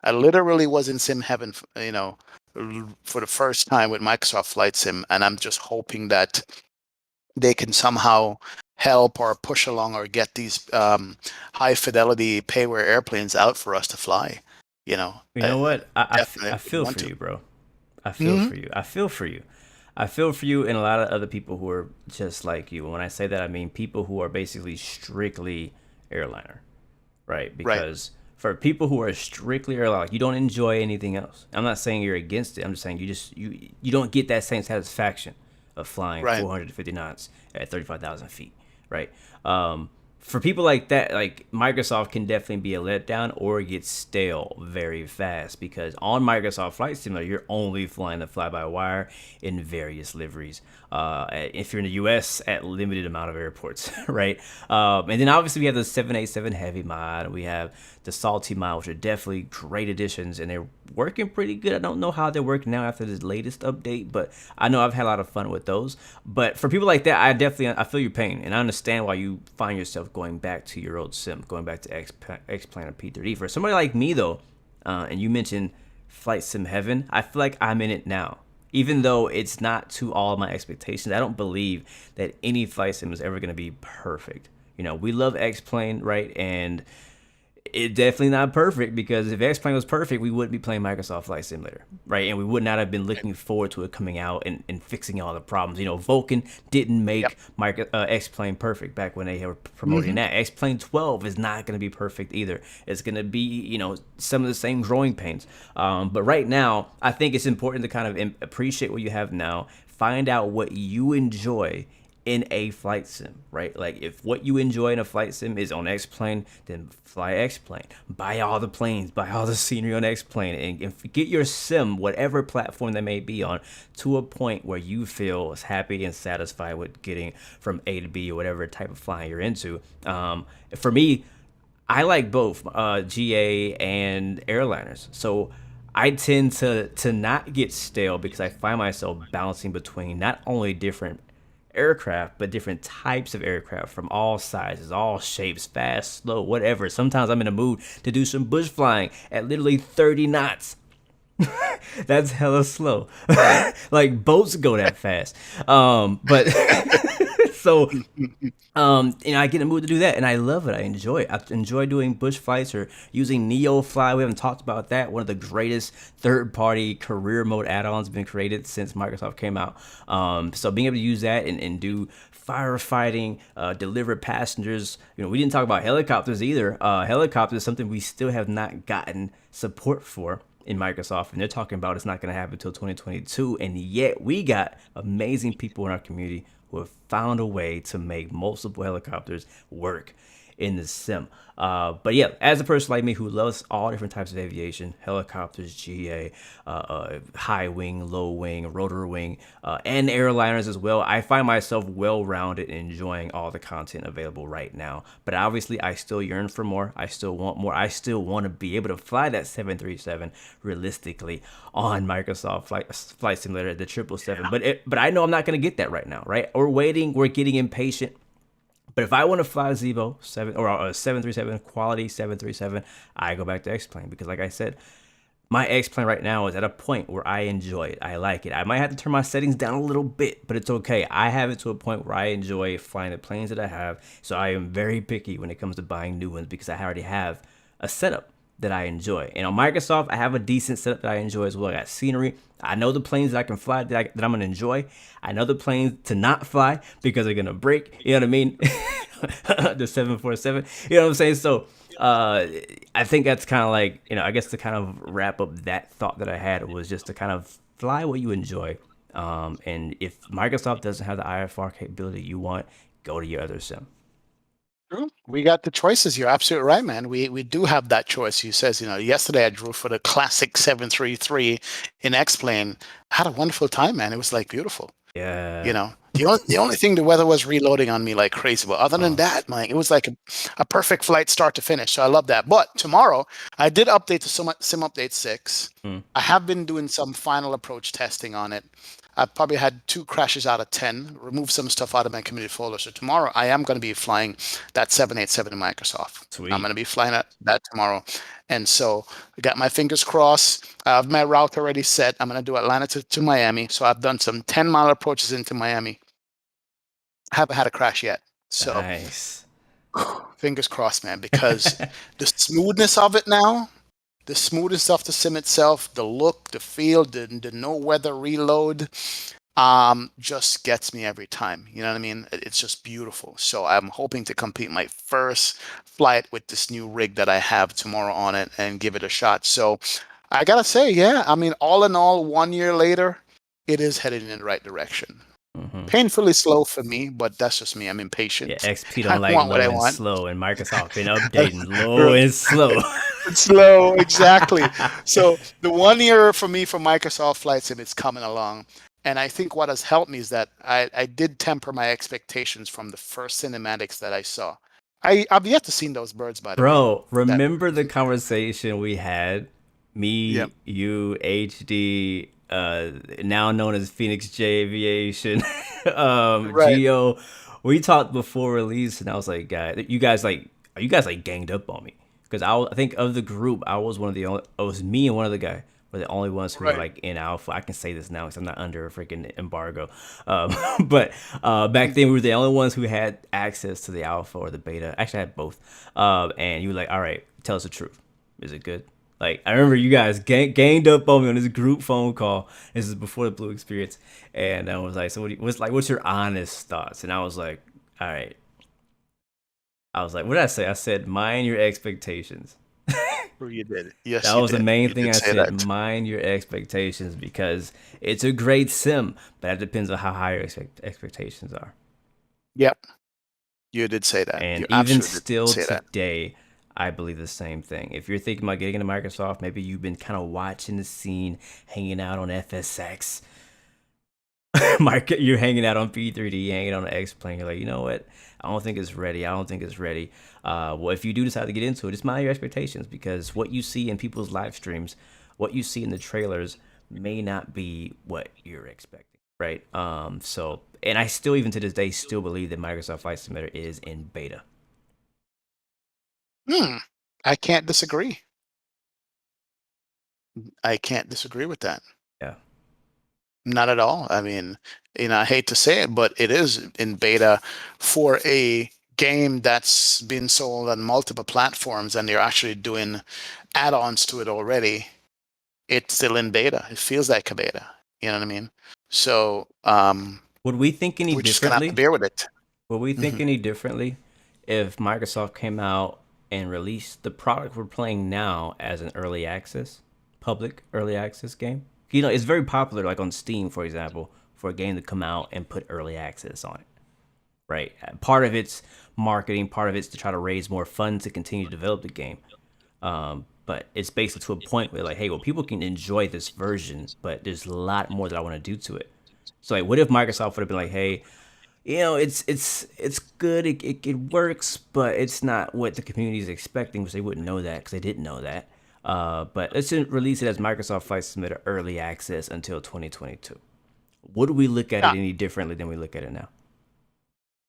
S2: I literally was in sim heaven, for the first time with Microsoft Flight Sim, and I'm just hoping that they can somehow help or push along or get these high fidelity payware airplanes out for us to fly. You know,
S1: You know
S2: I
S1: what? I
S2: definitely
S1: feel
S2: want
S1: for
S2: to.
S1: you, bro. I feel
S2: Hmm.
S1: for you. I feel for you. I feel for you and a lot of other people who are just like you. When I say that, I mean people who are basically strictly airliner, right?
S2: Right.
S1: Because for people who are strictly airliner, like you don't enjoy anything else. I'm not saying you're against it. I'm just saying you don't get that same satisfaction of flying
S2: Right.
S1: 450 knots at 35,000 feet, right? For people like that, like Microsoft can definitely be a letdown or get stale very fast because on Microsoft Flight Simulator, you're only flying the fly-by-wire in various liveries. If you're in the U.S., at limited amount of airports, right? And then obviously we have the 787 Heavy mod, we have the Salty mod, which are definitely great additions, and they're working pretty good. I don't know how they're working now after this latest update, but I know I've had a lot of fun with those. But for people like that, I feel your pain, and I understand why you find yourself going back to your old sim, going back to X-Plane or P30. For somebody like me though, and you mentioned Flight Sim Heaven, I feel like I'm in it now. Even though it's not to all of my expectations, I don't believe that any flight sim is ever going to be perfect. We love X-Plane, right? And it's definitely not perfect because if X-Plane was perfect, we wouldn't be playing Microsoft Flight Simulator, right? And we would not have been looking forward to it coming out and fixing all the problems. Vulkan didn't
S2: Yep.
S1: make X-Plane perfect back when they were promoting
S2: Hmm.
S1: that. X-Plane 12 is not going to be perfect either. It's going to be, some of the same growing pains. But right now, I think it's important to kind of appreciate what you have now, find out what you enjoy in a flight sim, right? Like if what you enjoy in a flight sim is on X-Plane, then fly X-Plane. Buy all the planes, buy all the scenery on X-Plane, and get your sim, whatever platform that may be on, to a point where you feel happy and satisfied with getting from A to B or whatever type of flying you're into. For me, I like both GA and airliners. So I tend to not get stale because I find myself bouncing between not only different aircraft, but different types of aircraft from all sizes, all shapes, fast, slow, whatever. Sometimes I'm in a mood to do some bush flying at literally 30 knots. That's hella slow. Like boats go that fast. But so I get in the mood to do that, and I love it. I enjoy it. I enjoy doing bush flights or using NeoFly. We haven't talked about that. One of the greatest third-party career mode add-ons been created since Microsoft came out. So being able to use that and do firefighting, deliver passengers. We didn't talk about helicopters either. Helicopters is something we still have not gotten support for in Microsoft, and they're talking about it's not going to happen until 2022, and yet we got amazing people in our community who have found a way to make multiple helicopters work in the sim. But yeah, as a person like me who loves all different types of aviation, helicopters, GA, high wing, low wing, rotor wing, and airliners as well, I find myself well-rounded and enjoying all the content available right now. But obviously, I still yearn for more. I still want more. I still want to be able to fly that 737 realistically on Microsoft Flight Simulator, the 777. But I know I'm not going to get that right now, right? We're waiting. We're getting impatient. But if I want to fly a Zevo 7 or a 737 quality 737, I go back to X-Plane because, like I said, my X-Plane right now is at a point where I enjoy it. I like it. I might have to turn my settings down a little bit, but it's okay. I have it to a point where I enjoy flying the planes that I have. So I am very picky when it comes to buying new ones because I already have a setup that I enjoy. And on Microsoft, I have a decent setup that I enjoy as well. I got scenery. I know the planes that I can fly that I'm going to enjoy. I know the planes to not fly because they're going to break. You know what I mean? The 747. You know what I'm saying? So I think that's kind of like, I guess to kind of wrap up that thought that I had was just to kind of fly what you enjoy. And if Microsoft doesn't have the IFR capability you want, go to your other sim.
S2: True. We got the choices. You're absolutely right, man. We do have that choice. He says, yesterday I drew for the classic 733 in X-Plane. Had a wonderful time, man. It was like beautiful.
S1: Yeah.
S2: The only thing, the weather was reloading on me like crazy, but other than
S1: Oh,
S2: that, man, it was like a perfect flight start to finish. So I love that. But tomorrow, I did update to Sim Update 6.
S1: mm,
S2: I have been doing some final approach testing on it. I probably had 2 crashes out of 10. Removed some stuff out of my community folder. So tomorrow, I am going to be flying that 787 in Microsoft. I'm going
S1: sweet.
S2: to be flying that tomorrow, and so I got my fingers crossed. I have my route already set. I'm going to do Atlanta to Miami. So I've done some 10-mile approaches into Miami. Haven't had a crash yet. So
S1: Nice.
S2: fingers crossed, man, because the smoothness of it now, the smoothness of the sim itself, the look, the feel, the no weather reload, just gets me every time. You know what I mean? It's just beautiful. So I'm hoping to complete my first flight with this new rig that I have tomorrow on it and give it a shot. So I gotta say, yeah, I mean, all in all, 1 year later, it is headed in the right direction.
S1: Hmm.
S2: Painfully slow for me, but that's just me. I'm
S1: Yeah,
S2: impatient.
S1: XP
S2: I
S1: don't like
S2: want what
S1: low
S2: I
S1: and
S2: want.
S1: slow, and Microsoft been updating low and slow.
S2: Slow, exactly. So the 1 year for me for Microsoft Flight Sim, it's coming along. And I think what has helped me is that I did temper my expectations from the first cinematics that I saw. I've yet to see those birds, by the way.
S1: Bro,
S2: That
S1: remember the conversation we had?
S2: Yep.
S1: Me, you, HD, now known as Phoenix J Aviation,
S2: Right.
S1: Geo. We talked before release, and I was like, "Guys, you guys like ganged up on me?" Because I think of the group, I was one of the only. It was me and one other guy were the only ones who were
S2: Right.
S1: like in alpha. I can say this now because I'm not under a freaking embargo. But back then we were the only ones who had access to the alpha or the beta. Actually, I had both. And you were like, "All right, tell us the truth. Is it good?" Like I remember you guys ganged up on me on this group phone call. This is before the Blu-XPerience, and I was like, "So what's your honest thoughts?" And I was like, "All right." I was like, "What did I say?" I said, "Mind your expectations."
S2: True, you did. Yes,
S1: That
S2: you
S1: was the
S2: did.
S1: main
S2: You
S1: thing
S2: did
S1: I
S2: say
S1: said.
S2: that.
S1: Mind your expectations because it's a great sim, but that depends on how high your expectations are.
S2: Yep. You did say that.
S1: And
S2: You
S1: even
S2: absolutely did
S1: still
S2: say that.
S1: today, I believe the same thing. If you're thinking about getting into Microsoft, maybe you've been kind of watching the scene, hanging out on FSX. You're hanging out on P3D, hanging on the X plane. You're like, you know what? I don't think it's ready. I don't think it's ready. Well, if you do decide to get into it, just mind your expectations because what you see in people's live streams, what you see in the trailers, may not be what you're expecting, right? And I still, even to this day, still believe that Microsoft Flight Simulator is in beta.
S2: Hmm. I can't disagree. I can't disagree with that.
S1: Yeah.
S2: Not at all. I mean, I hate to say it, but it is in beta for a game that's been sold on multiple platforms and they're actually doing add-ons to it already. It's still in beta. It feels like a beta. You know what I mean? So,
S1: Would we think any
S2: we're just gonna have to
S1: differently?
S2: bear with it.
S1: Would we think
S2: Hmm.
S1: any differently if Microsoft came out and released the product we're playing now as an early access, public early access game? It's very popular, like on Steam, for example, for a game to come out and put early access on it, right? Part of it's marketing, part of it's to try to raise more funds to continue to develop the game. But it's basically to a point where, like, hey, well, people can enjoy this version, but there's a lot more that I want to do to it. So, like, what if Microsoft would have been like, hey, it's good. It works, but it's not what the community is expecting, which they wouldn't know that because they didn't know that. But let's just release it as Microsoft Flight Simulator early access until 2022. Would we look at it
S2: Yeah,
S1: any differently than we look at it now?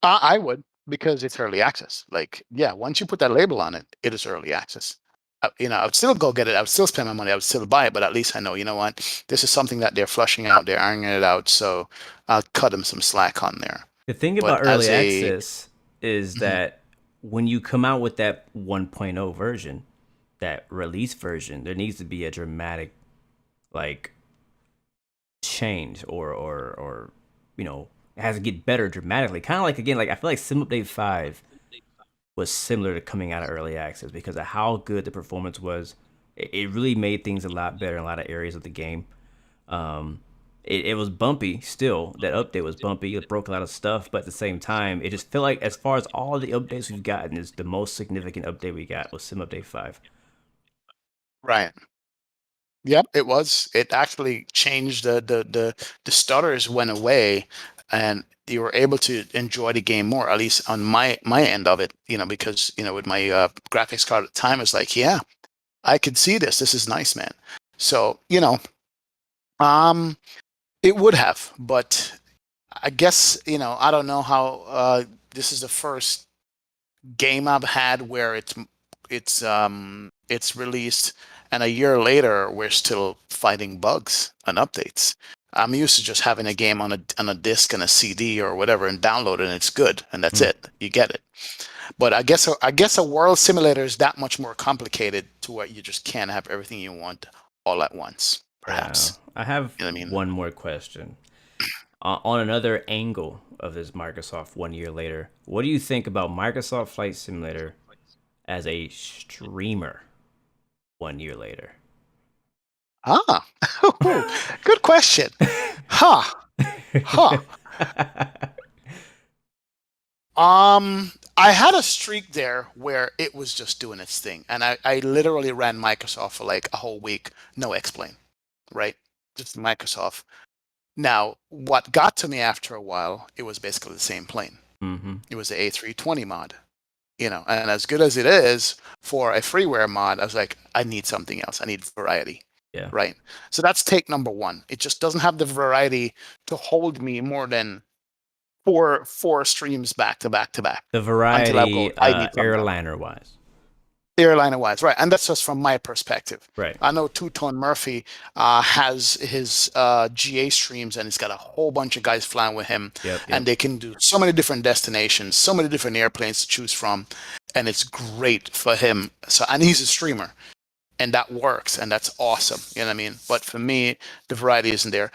S2: I would because it's early access. Like, yeah, once you put that label on it, it is early access. I would still go get it. I would still spend my money. I would still buy it, but at least I know, you know what, this is something that they're flushing out. They're ironing it out. So I'll cut them some slack on there.
S1: The thing
S2: But
S1: about early
S2: as a,
S1: access is
S2: Mhm.
S1: that when you come out with that 1.0 version, that release version, there needs to be a dramatic like change or it has to get better dramatically. Kind of like again, like I feel like Sim Update 5 was similar to coming out of early access because of how good the performance was. It really made things a lot better in a lot of areas of the game. Um, it was bumpy still. That update was bumpy. It broke a lot of stuff, but at the same time, it just felt like as far as all the updates we've gotten, is the most significant update we got was Sim Update 5.
S2: Right. Yep, it was. It actually changed the stutters went away, and you were able to enjoy the game more. At least on my end of it, because with my graphics card at the time, it's like, yeah, I could see this. This is nice, man. So um, it would have, but I guess I don't know how. This is the first game I've had where it's released, and a year later we're still fighting bugs and updates. I'm used to just having a game on a disc and a CD or whatever and download it, and it's good, and that's
S1: Hmm.
S2: it. You get it. But I guess a world simulator is that much more complicated to where you just can't have everything you want all at once.
S1: Yeah,
S2: Perhaps.
S1: I have
S2: You know what I mean?
S1: one more question. On another angle of this Microsoft 1 year later, what do you think about Microsoft Flight Simulator as a streamer 1 year later?
S2: Ah, good question. Huh. Huh. I had a streak there where it was just doing its thing, and I literally ran Microsoft for like a whole week, no explain, right? Just Microsoft. Now, what got to me after a while, it was basically the same plane.
S1: Hmm.
S2: It was the A320 mod, and as good as it is for a freeware mod, I was like, I need something else. I need variety,
S1: Yeah.
S2: right? So that's take number one. It just doesn't have the variety to hold me more than four streams back to back to back
S1: The
S2: until I go,
S1: variety,
S2: I need something else.
S1: airliner wise.
S2: Airliner wise, right? And that's just from my perspective.
S1: Right.
S2: I know Two Tone Murphy has his GA streams, and he's got a whole bunch of guys flying with him,
S1: Yep.
S2: and
S1: Yep.
S2: they can do so many different destinations, so many different airplanes to choose from, and it's great for him. So, and he's a streamer, and that works, and that's awesome. You know what I mean? But for me, the variety isn't there.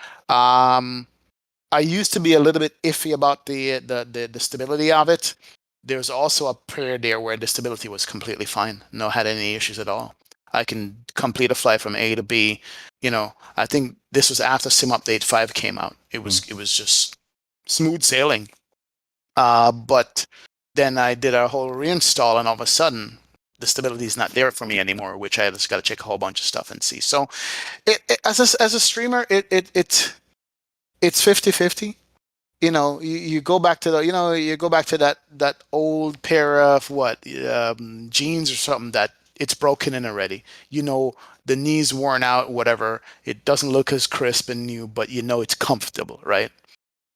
S2: I used to be a little bit iffy about the stability of it. There's also a period there where the stability was completely fine. No had any issues at all. I can complete a flight from A to B. I think this was after Sim Update 5 came out. It was
S1: Mm.
S2: it was just smooth sailing. But then I did a whole reinstall, and all of a sudden the stability is not there for me anymore, which I just got to check a whole bunch of stuff and see. So as a streamer, it's 50-50. You go back to that old pair of what jeans or something that it's broken in already. The knees worn out, whatever. It doesn't look as crisp and new, but it's comfortable, right?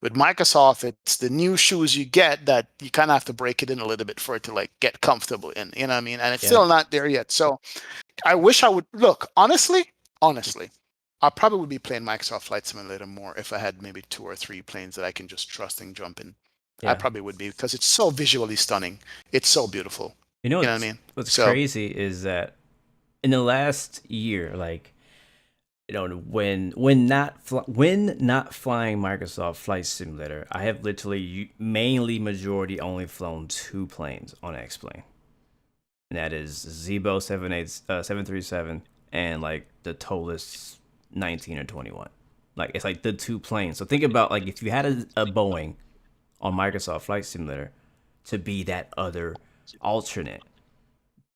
S2: With Microsoft, it's the new shoes you get that you kind of have to break it in a little bit for it to like get comfortable in. You know what I mean? And it's
S1: Yeah.
S2: still not there yet. So I wish I would look honestly. I probably would be playing Microsoft Flight Simulator more if I had maybe 2 or 3 planes that I can just trust and jump in. I
S1: Yeah.
S2: probably would be because it's so visually stunning. It's so beautiful.
S1: You know
S2: You know what I
S1: what's
S2: mean?
S1: what's
S2: So,
S1: crazy is that in the last year, like when not flying Microsoft Flight Simulator, I have literally mainly majority only flown 2 planes on X-Plane, and that is Zebo 737 and like the Tolus 19 or 21. Like it's like the 2 planes. So think about like if you had a Boeing on Microsoft Flight Simulator to be that other alternate,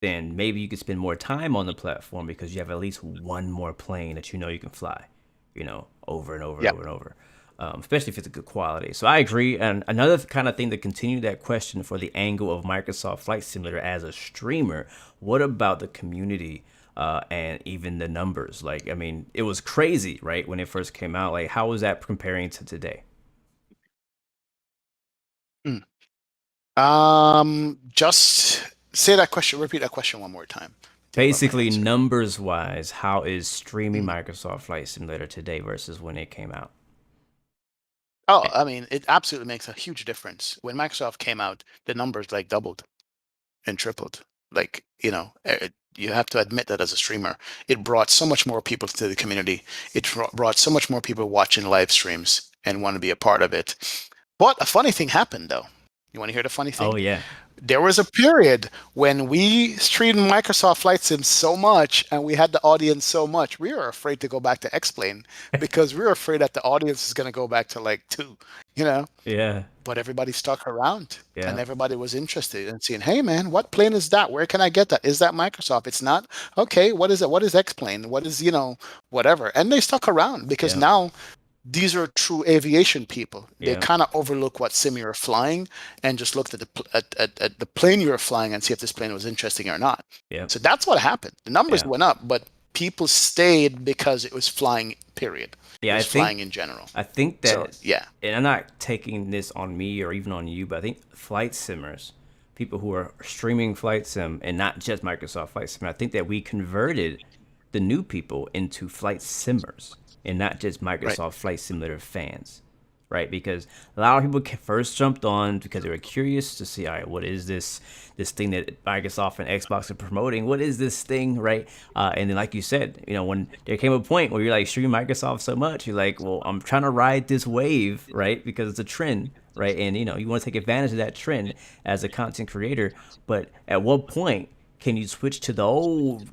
S1: then maybe you could spend more time on the platform because you have at least one more plane that you can fly, over and over and
S2: yeah.
S1: over and over, especially if it's a good quality. So I agree. And another kind of thing to continue that question for the angle of Microsoft Flight Simulator as a streamer, what about the community and even the numbers? Like, I mean, it was crazy, right, when it first came out. Like, how was that comparing to today?
S2: Mm. Just repeat that question one more time. Think about my
S1: Basically,
S2: answer.
S1: numbers wise, how is streaming
S2: Mm.
S1: Microsoft Flight Simulator today versus when it came out?
S2: Oh, I mean, it absolutely makes a huge difference. When Microsoft came out, the numbers like doubled and tripled. Like, you have to admit that as a streamer, it brought so much more people to the community. It brought so much more people watching live streams and want to be a part of it. But a funny thing happened, though. You want to hear the funny
S1: Oh
S2: thing?
S1: yeah.
S2: There was a period when we streamed Microsoft Flight Sim so much and we had the audience so much, we were afraid to go back to X-Plane because we were afraid that the audience is going to go back to like two, you know?
S1: Yeah,
S2: But everybody stuck around and
S1: yeah,
S2: everybody was interested in seeing, hey man, what plane is that? Where can I get that? Is that Microsoft? It's not? Okay, what is it? What is X-Plane? What is, whatever. And they stuck around because
S1: yeah,
S2: now these are true aviation people. They
S1: yeah,
S2: kind of overlook what sim you're flying and just looked at at the plane you were flying and see if this plane was interesting or not.
S1: yeah,
S2: So that's what happened. The numbers
S1: yeah,
S2: went up, but people stayed because it was flying, period. It
S1: yeah.
S2: was flying in general.
S1: I think
S2: So
S1: that,
S2: yeah,
S1: and I'm not taking this on me or even on you, but I think flight simmers, people who are streaming flight sim and not just Microsoft Flight Sim, I think that we converted the new people into flight simmers and not just
S2: right.
S1: Microsoft Flight Simulator fans, right? Because a lot of people first jumped on because they were curious to see, all right, what is this thing that Microsoft and Xbox are promoting? What is this thing, right? And then, like you said, when there came a point where you're like streaming Microsoft so much, you're like, well, I'm trying to ride this wave, right? Because it's a trend, right? And you want to take advantage of that trend as a content creator, but at what point can you switch to the old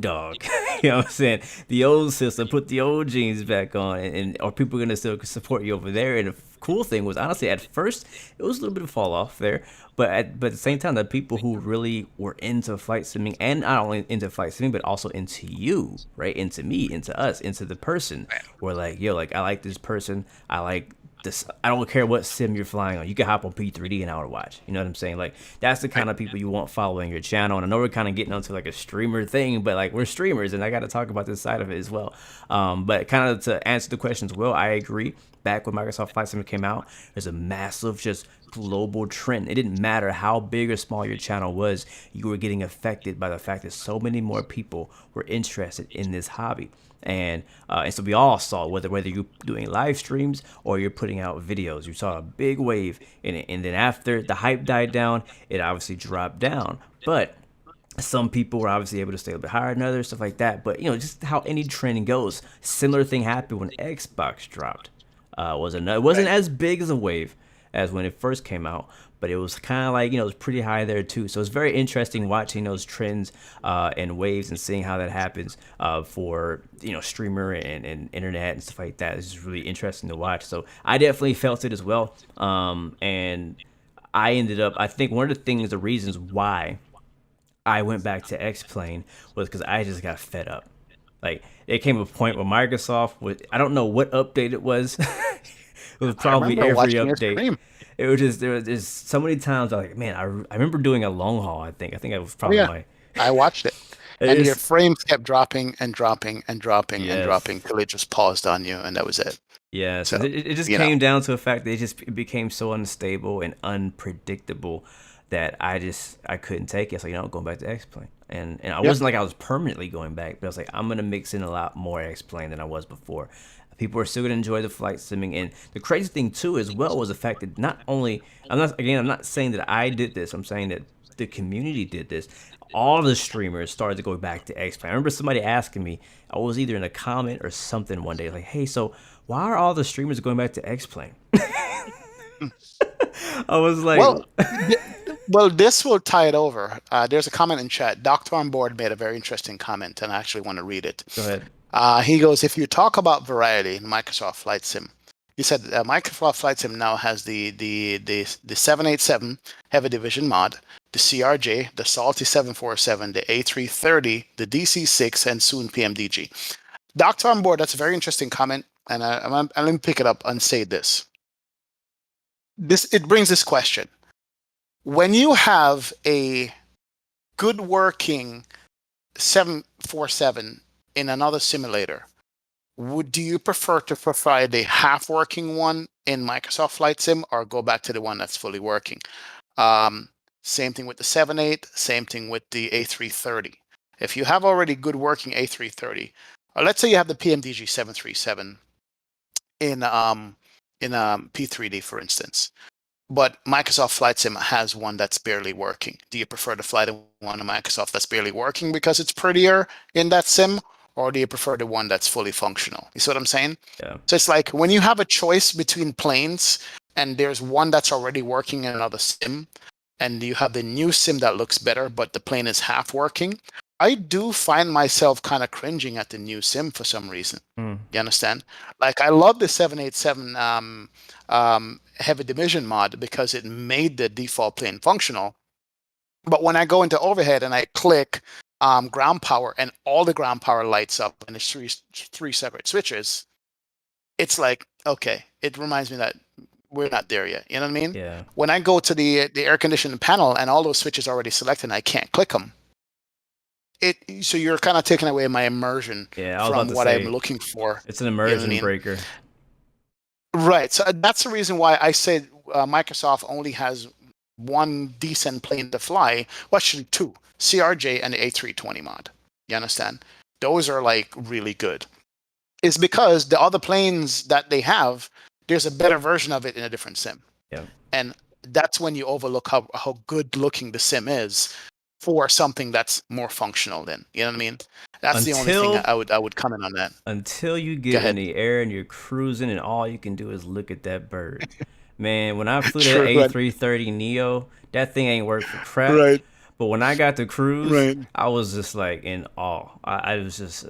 S1: dog? You know what I'm saying? The old system, put the old jeans back on, and are people gonna still support you over there? And the cool thing was, honestly, at first it was a little bit of fall off there, but at the same time, the people who really were into flight simming, and not only into flight simming, but also into you, right? Into me, into us, into the person, were like, yo, like I like this person, I like this. I don't care what sim you're flying on. You can hop on P3D and I would watch. You know what I'm saying? Like that's the kind of people you want following your channel. And I know we're kind of getting onto like a streamer thing, but like we're streamers, and I got to talk about this side of it as well. But kind of to answer the questions, well, I agree. Back when Microsoft Flight Sim came out, there's a massive just global trend. It didn't matter how big or small your channel was, you were getting affected by the fact that so many more people were interested in this hobby. And so we all saw whether you're doing live streams or you're putting out videos, you saw a big wave in it. And then after the hype died down, it obviously dropped down. But some people were obviously able to stay a bit higher than others, stuff like that. But just how any trend goes. Similar thing happened when Xbox dropped. It wasn't
S2: Right.
S1: as big as a wave as when it first came out, but it was kind of like it was pretty high there too. So it's very interesting watching those trends and waves and seeing how that happens for streamer and internet and stuff like that. It's just really interesting to watch. So I definitely felt it as well, and I ended up. I think one of the reasons why I went back to X-Plane was because I just got fed up. Like it came a point where Microsoft was, I don't know what update it was. It was
S2: I
S1: probably
S2: remember
S1: every
S2: watching your
S1: update.
S2: stream.
S1: It was just there was just so many times I was like, man, I remember doing a long haul. I think it was
S2: Oh
S1: probably
S2: yeah,
S1: my
S2: I watched it. And your
S1: it's
S2: frames kept dropping and dropping and dropping and dropping
S1: yes.
S2: till it just paused on you and that was it.
S1: Yes,
S2: So,
S1: it just
S2: you know,
S1: came down to the fact that it became so unstable and unpredictable that I couldn't take it. So I'm going back to X-Plane, and I
S2: yeah.
S1: wasn't like I was permanently going back, but I was like I'm gonna mix in a lot more X-Plane than I was before. People are still gonna enjoy the flight simming, and the crazy thing too as well was the fact that not only I'm not saying that I did this. I'm saying that the community did this. All the streamers started to go back to X-Plane. I remember somebody asking me, I was either in a comment or something one day, like, hey, so why are all the streamers going back to X-Plane? I was like,
S2: Well, th- well, this will tie it over. There's a comment in chat. Doctor on board made a very interesting comment, and I actually want to read it.
S1: go ahead.
S2: He goes, if you talk about variety in Microsoft Flight Sim, he said Microsoft Flight Sim now has the 787 Heavy Division mod, the CRJ, the Salty 747, the A330, the DC-6, and soon PMDG. Doctor on board, that's a very interesting comment, and let me pick it up and say this. It brings this question. When you have a good working 747 in another simulator, do you prefer to provide a half working one in Microsoft Flight Sim or go back to the one that's fully working? Same thing with the 78, same thing with the A330. If you have already good working A330, or let's say you have the PMDG 737 in P3D, for instance, but Microsoft Flight Sim has one that's barely working. Do you prefer to fly the one in Microsoft that's barely working because it's prettier in that sim, or do you prefer the one that's fully functional? You see what I'm saying?
S1: Yeah,
S2: So it's like when you have a choice between planes and there's one that's already working in another sim, and you have the new sim that looks better, but the plane is half working, I do find myself kind of cringing at the new sim for some reason.
S1: Mm.
S2: You understand? Like I love the 787 heavy division mod because it made the default plane functional. But when I go into overhead and I click ground power and all the ground power lights up and there's three separate switches, it's like, okay, it reminds me that we're not there yet. You know what I mean?
S1: Yeah.
S2: When I go to the air conditioning panel and all those switches are already selected and I can't click them, so you're kind of taking away my immersion
S1: Yeah, I was about
S2: from
S1: to
S2: what
S1: say,
S2: I'm looking for.
S1: it's an
S2: You know what I
S1: immersion
S2: mean?
S1: breaker.
S2: Right. So that's the reason why I said Microsoft only has one decent plane to fly. Well, actually two, CRJ and the A320 mod. You understand? Those are like really good. It's because the other planes that they have, there's a better version of it in a different sim.
S1: Yeah.
S2: And that's when you overlook how good looking the sim is for something that's more functional then. You know what I mean? That's the only thing I would comment on that.
S1: Until you
S2: Go
S1: get in
S2: ahead.
S1: the air and you're cruising and all you can do is look at that bird. Man, when I flew that
S2: True. Right.
S1: A330 Neo, that thing ain't worth for crap.
S2: Right.
S1: But when I got to cruise,
S2: Right.
S1: I was just like in awe. I was just,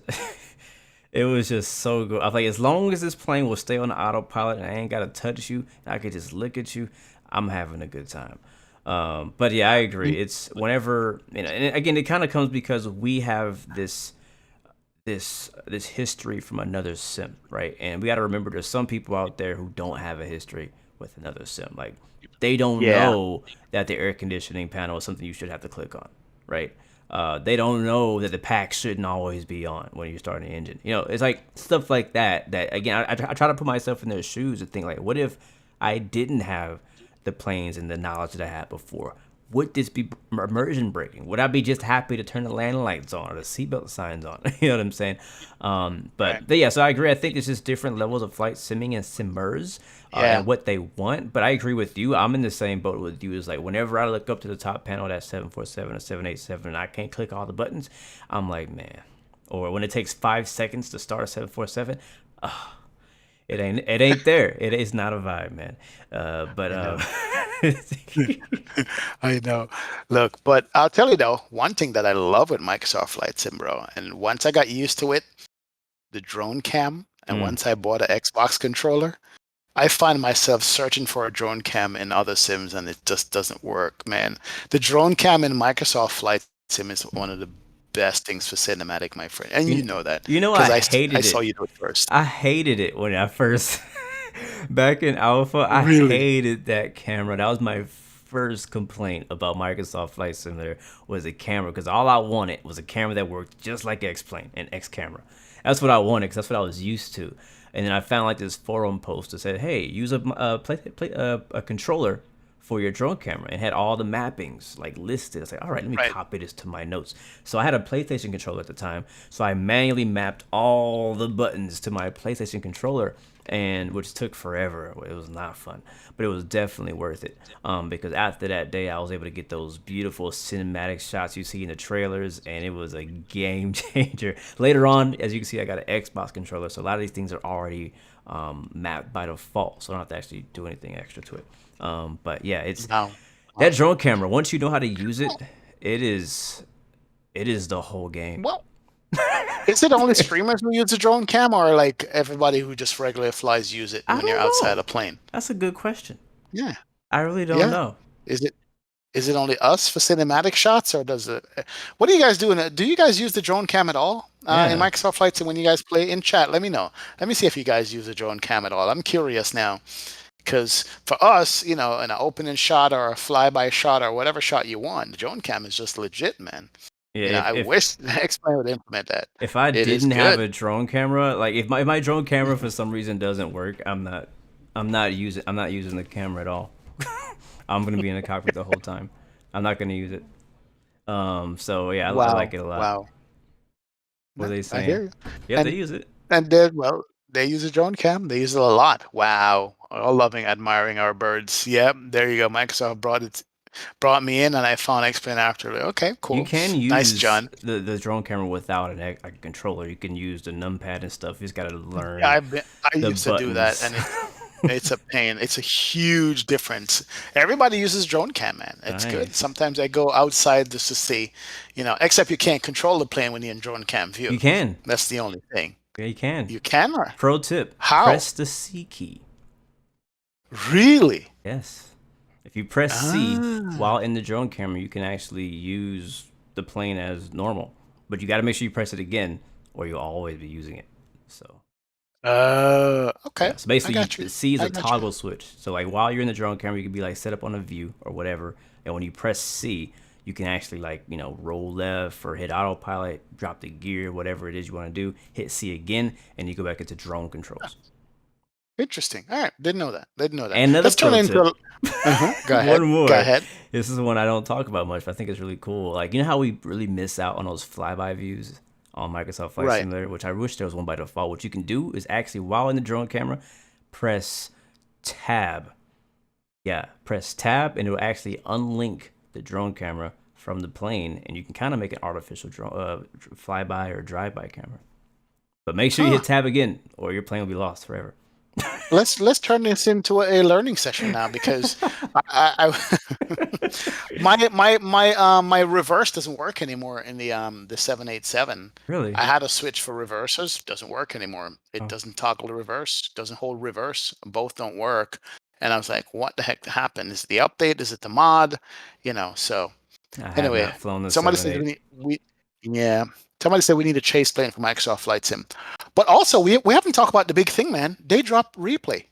S1: it was just so good. I was like, as long as this plane will stay on the autopilot and I ain't got to touch you, and I could just look at you, I'm having a good time. But yeah, I agree. It's whenever, and again, it kind of comes because we have this history from another sim, right? And we got to remember there's some people out there who don't have a history with another sim. Like they don't know that the air conditioning panel is something you should have to click on, right? They don't know that the pack shouldn't always be on when you're starting the engine. It's like stuff like that. That again, I try to put myself in their shoes and think like, what if I didn't have the planes and the knowledge that I had before? Would this be immersion breaking? Would I be just happy to turn the landing lights on or the seatbelt signs on? You know what I'm saying? But yeah, so I agree. I think there's just different levels of flight simming and simmers and what they want. But I agree with you. I'm in the same boat with you. Is like whenever I look up to the top panel of that 747 or 787 and I can't click all the buttons, I'm like, man. Or when it takes 5 seconds to start a 747, it ain't there. It is not a vibe, man.
S2: I know. Look, but I'll tell you though, one thing that I love with Microsoft Flight Sim, bro, and once I got used to it, the drone cam, and once I bought an Xbox controller, I find myself searching for a drone cam in other sims and it just doesn't work, man. The drone cam in Microsoft Flight Sim is one of the best things for cinematic, my friend. And you know that. Because
S1: I hated
S2: I saw you do it first.
S1: I hated it when I first back in alpha. I
S2: Really?
S1: hated that camera. That was my first complaint about Microsoft Flight Simulator was a camera, because all I wanted was a camera that worked just like X-Plane and X camera. That's what I wanted because that's what I was used to. And then I found like this forum post that said, "Hey, use a controller for your drone camera," and had all the mappings like listed. I was like, all right, let me copy this to my notes. So I had a PlayStation controller at the time, so I manually mapped all the buttons to my PlayStation controller, and which took forever. It was not fun, but it was definitely worth it, because after that day I was able to get those beautiful cinematic shots you see in the trailers, and it was a game changer. Later on, as you can see, I got an Xbox controller, so a lot of these things are already mapped by default, so I don't have to actually do anything extra to it. But yeah, it's that drone camera. Once you know how to use it, it is the whole game.
S2: Well, is it only streamers who use a drone cam, or like everybody who just regularly flies use it when you're outside a plane?
S1: That's a good question.
S2: Yeah.
S1: I really don't know.
S2: Is it only us for cinematic shots, or does it? What do you guys do? Do you guys use the drone cam at all in Microsoft Flight Sim when you guys play? In chat, let me know. Let me see if you guys use the drone cam at all. I'm curious now. Because for us, in an opening shot or a flyby shot or whatever shot you want, the drone cam is just legit, man.
S1: Yeah,
S2: I wish X-Plane would implement that.
S1: If I didn't have a drone camera, like if my drone camera for some reason doesn't work, I'm not using the camera at all. I'm gonna be in the cockpit the whole time. I'm not gonna use it. So yeah, I like it a lot.
S2: Wow.
S1: What are they saying?
S2: I hear you.
S1: Yeah, they use it.
S2: And they use a drone cam. They use it a lot. Wow. All loving, admiring our birds. Yep. There you go. Microsoft brought me in, and I found X-Plane after. Okay, cool.
S1: You can use
S2: nice, John.
S1: the drone camera without a controller. You can use the numpad and stuff. You just gotta learn.
S2: Yeah, I used to do that, and It's a pain. It's a huge difference. Everybody uses drone cam, man. It's good.
S1: Nice.
S2: Sometimes I go outside just to see, except you can't control the plane when you're in drone cam view.
S1: You can.
S2: That's the only thing.
S1: Yeah, you can.
S2: You can, or
S1: Pro tip:
S2: how?
S1: press the C key.
S2: Really?
S1: Yes. If you press C
S2: Ah.
S1: while in the drone camera, you can actually use the plane as normal. But you got to make sure you press it again, or you'll always be using it. So
S2: Okay.
S1: yeah. So
S2: I
S1: basically,
S2: got you.
S1: the C is
S2: I
S1: a
S2: got you.
S1: toggle switch. So like while you're in the drone camera, you could be like set up on a view or whatever, and when you press C, you can actually like roll left or hit autopilot, drop the gear, whatever it is you want to do. Hit C again, and you go back into drone controls.
S2: Interesting. All right. Didn't know that. Didn't know that.
S1: And another
S2: Let's turn
S1: pro
S2: it
S1: tip.
S2: into. Go ahead.
S1: One
S2: Go
S1: more.
S2: ahead.
S1: This is one I don't talk about much, but I think it's really cool. Like, you know how we really miss out on those flyby views on Microsoft Flight
S2: Right.
S1: Simulator, which I wish there was one by default. What you can do is actually, while in the drone camera, press tab. Yeah, press tab, and it will actually unlink the drone camera from the plane, and you can kind of make an artificial flyby or drive-by camera. But make sure you
S2: Huh.
S1: hit tab again, or your plane will be lost forever.
S2: Let's turn this into a learning session now because my reverse doesn't work anymore in the 787.
S1: Really?
S2: I had a switch for reversers, doesn't work anymore. It
S1: Oh,
S2: doesn't toggle the reverse, doesn't hold reverse. Both don't work. And I was like, what the heck happened? Is it the update? Is it the mod? So
S1: I have
S2: anyway,
S1: not flown the
S2: somebody said
S1: 7.8.
S2: yeah. Somebody said we need a chase plane for Microsoft Flight Sim. But also, we haven't talked about the big thing, man. They dropped replay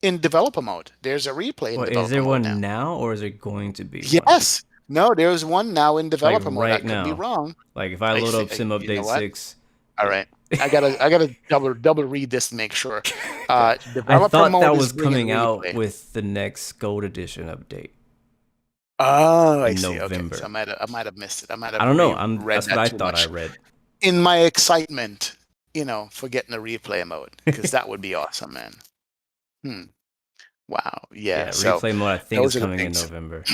S2: in developer mode. There's a replay in
S1: Well, is
S2: developer
S1: there
S2: mode
S1: one
S2: now.
S1: now, or is there going to be one?
S2: Yes. No, there's one now in
S1: Like
S2: developer mode. I
S1: right
S2: could be
S1: now.
S2: wrong.
S1: Like if I
S2: I
S1: load
S2: see.
S1: up Sim
S2: You know
S1: Update
S2: what?
S1: 6,
S2: All right. I gotta double read this to make sure.
S1: I
S2: Developer
S1: thought that
S2: mode is
S1: was
S2: bringing
S1: coming out
S2: replay.
S1: with the next Gold Edition update
S2: Oh, I
S1: in
S2: see. Okay, so
S1: November.
S2: I might have missed it. I might have
S1: I don't know.
S2: read
S1: That's what
S2: that
S1: I
S2: too
S1: thought I
S2: much.
S1: read.
S2: In my excitement, for getting a replay mode, because that would be awesome, man. Hmm. Wow. Yeah.
S1: Yeah,
S2: So
S1: replay mode I think is
S2: those are the
S1: coming in
S2: things.
S1: November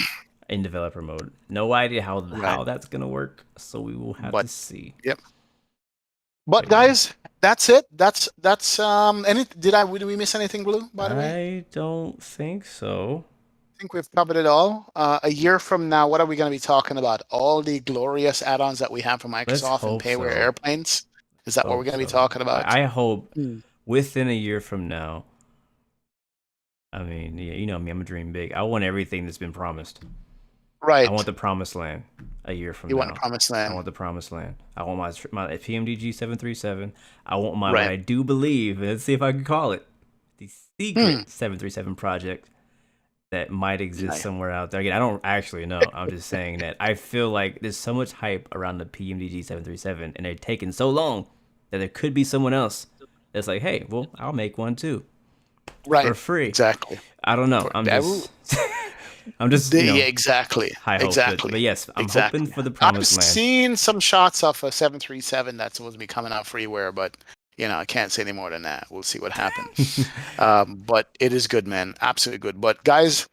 S1: in developer mode. No idea
S2: Right.
S1: how that's gonna work, so we will have to
S2: But
S1: see.
S2: yep. But
S1: But yeah,
S2: guys, that's it. That's any did we miss anything, Blue, by the way?
S1: I don't think so.
S2: I think we've covered it all. A year from now, what are we going to be talking about? All the glorious add-ons that we have from
S1: Let's
S2: Microsoft and
S1: hope
S2: payware
S1: so.
S2: airplanes. Is that what we're
S1: Hope
S2: going to be
S1: so.
S2: talking about?
S1: I hope
S2: Hmm.
S1: within a year from now. I mean, yeah, you know me, I'm a dream big. I want everything that's been promised. I want
S2: Right.
S1: the promised land a year from
S2: You want the
S1: now.
S2: promised
S1: I
S2: land.
S1: want the promised land. I want my PMDG 737. I want my what
S2: Right.
S1: I do believe. Let's see if I can call it the
S2: Hmm.
S1: secret 737 project that might exist
S2: Nice.
S1: somewhere out there. Again, I don't actually know. I'm just saying that I feel like there's so much hype around the PMDG 737, and they're taking so long that there could be someone else that's like, hey, well, I'll make one too for
S2: Right.
S1: free.
S2: Exactly.
S1: I don't know.
S2: For
S1: I'm
S2: that.
S1: just, I'm just,
S2: Yeah, exactly.
S1: high hopes. But
S2: Exactly.
S1: yes, I'm hoping
S2: Exactly.
S1: for the
S2: I've
S1: promised land.
S2: seen some shots of a 737 that's supposed to be coming out freeware, but I can't say any more than that. We'll see what happens. But it is good, man. Absolutely good. But guys,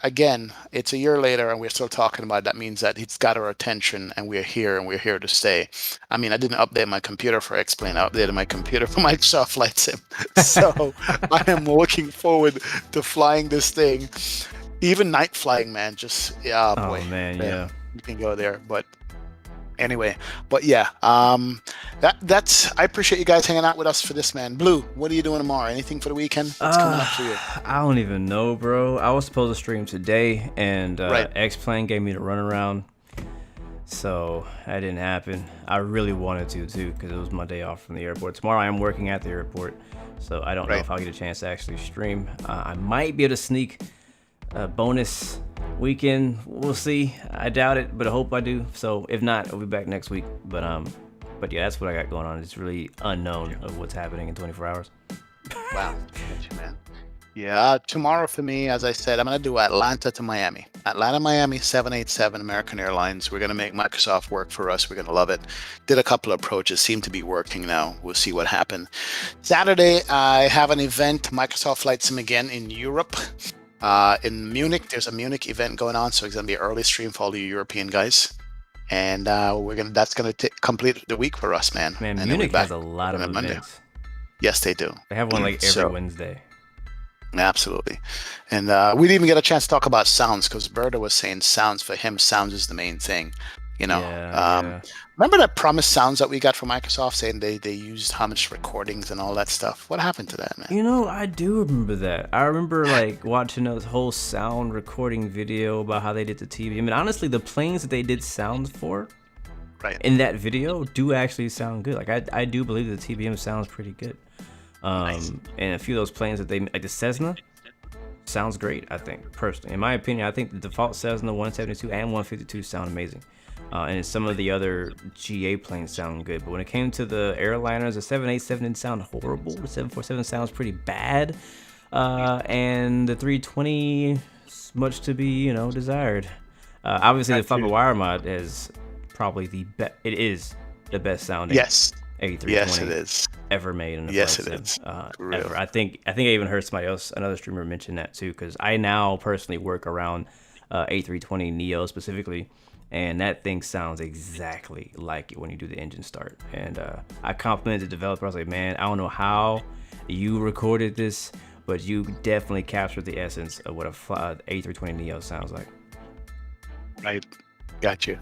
S2: again, it's a year later and we're still talking about it. That means that it's got our attention and we're here and we're here to stay. I mean, I didn't update my computer for X-Plane. I updated my computer for Microsoft Flight Sim. So I am looking forward to flying this thing. Even night flying, man. Just, yeah,
S1: Oh
S2: boy.
S1: man, yeah.
S2: You can go there. But anyway, but yeah, that's. I appreciate you guys hanging out with us for this, man. Blue, what are you doing tomorrow? Anything for the weekend? What's coming up for you?
S1: I don't even know, bro. I was supposed to stream today, and
S2: Right.
S1: X-Plane gave me the runaround, so that didn't happen. I really wanted to too, because it was my day off from the airport. Tomorrow I am working at the airport, so I don't know
S2: Right.
S1: if I'll get a chance to actually stream. I might be able to sneak a bonus weekend. We'll see. I doubt it, but I hope I do. So if not, I'll be back next week. But yeah, that's what I got going on. It's really unknown of what's happening in 24 hours.
S2: Wow. Got you, man. Yeah, tomorrow for me, as I said, I'm going to do Atlanta to Miami. Atlanta, Miami, 787 American Airlines. We're going to make Microsoft work for us. We're going to love it. Did a couple of approaches, seem to be working now. We'll see what happens. Saturday, I have an event, Microsoft Flight Sim again in Europe. In Munich, there's a Munich event going on, so it's going to be an early stream for all you European guys. And that's going to complete the week for us, man.
S1: Man,
S2: And then
S1: Munich
S2: we're
S1: has
S2: back
S1: a lot of
S2: on Monday.
S1: events.
S2: Yes, they do.
S1: They have one like every
S2: So,
S1: Wednesday.
S2: Absolutely. And we didn't even get a chance to talk about sounds because Berta was saying sounds for him. Sounds is the main thing.
S1: Yeah.
S2: Remember that promise sounds that we got from Microsoft saying they used how much recordings and all that stuff? What happened to that, man?
S1: I do remember that. I remember like watching a whole sound recording video about how they did the TV. I mean, honestly, the planes that they did sounds for in that video do actually sound good. Like I do believe the TBM sounds pretty good.
S2: Nice.
S1: And a few of those planes that they like, the Cessna sounds great. I think personally, in my opinion, I think the default Cessna 172 and 152 sound amazing. And some of the other GA planes sound good, but when it came to the airliners, the 787 didn't sound horrible. The 747 sounds pretty bad, and the 320 is much to be desired. Obviously, the fiber wire mod is probably the best. It is the best sounding.
S2: Yes.
S1: A320
S2: Yes, it is.
S1: Ever made in the
S2: Yes,
S1: flight
S2: it
S1: sim,
S2: is.
S1: ever. I think I even heard somebody else, another streamer, mention that too, because I now personally work around A320 Neo specifically, and that thing sounds exactly like it when you do the engine start. And I complimented the developer. I was like, man, I don't know how you recorded this, but you definitely captured the essence of what a A320 Neo sounds like.
S2: Right. Gotcha,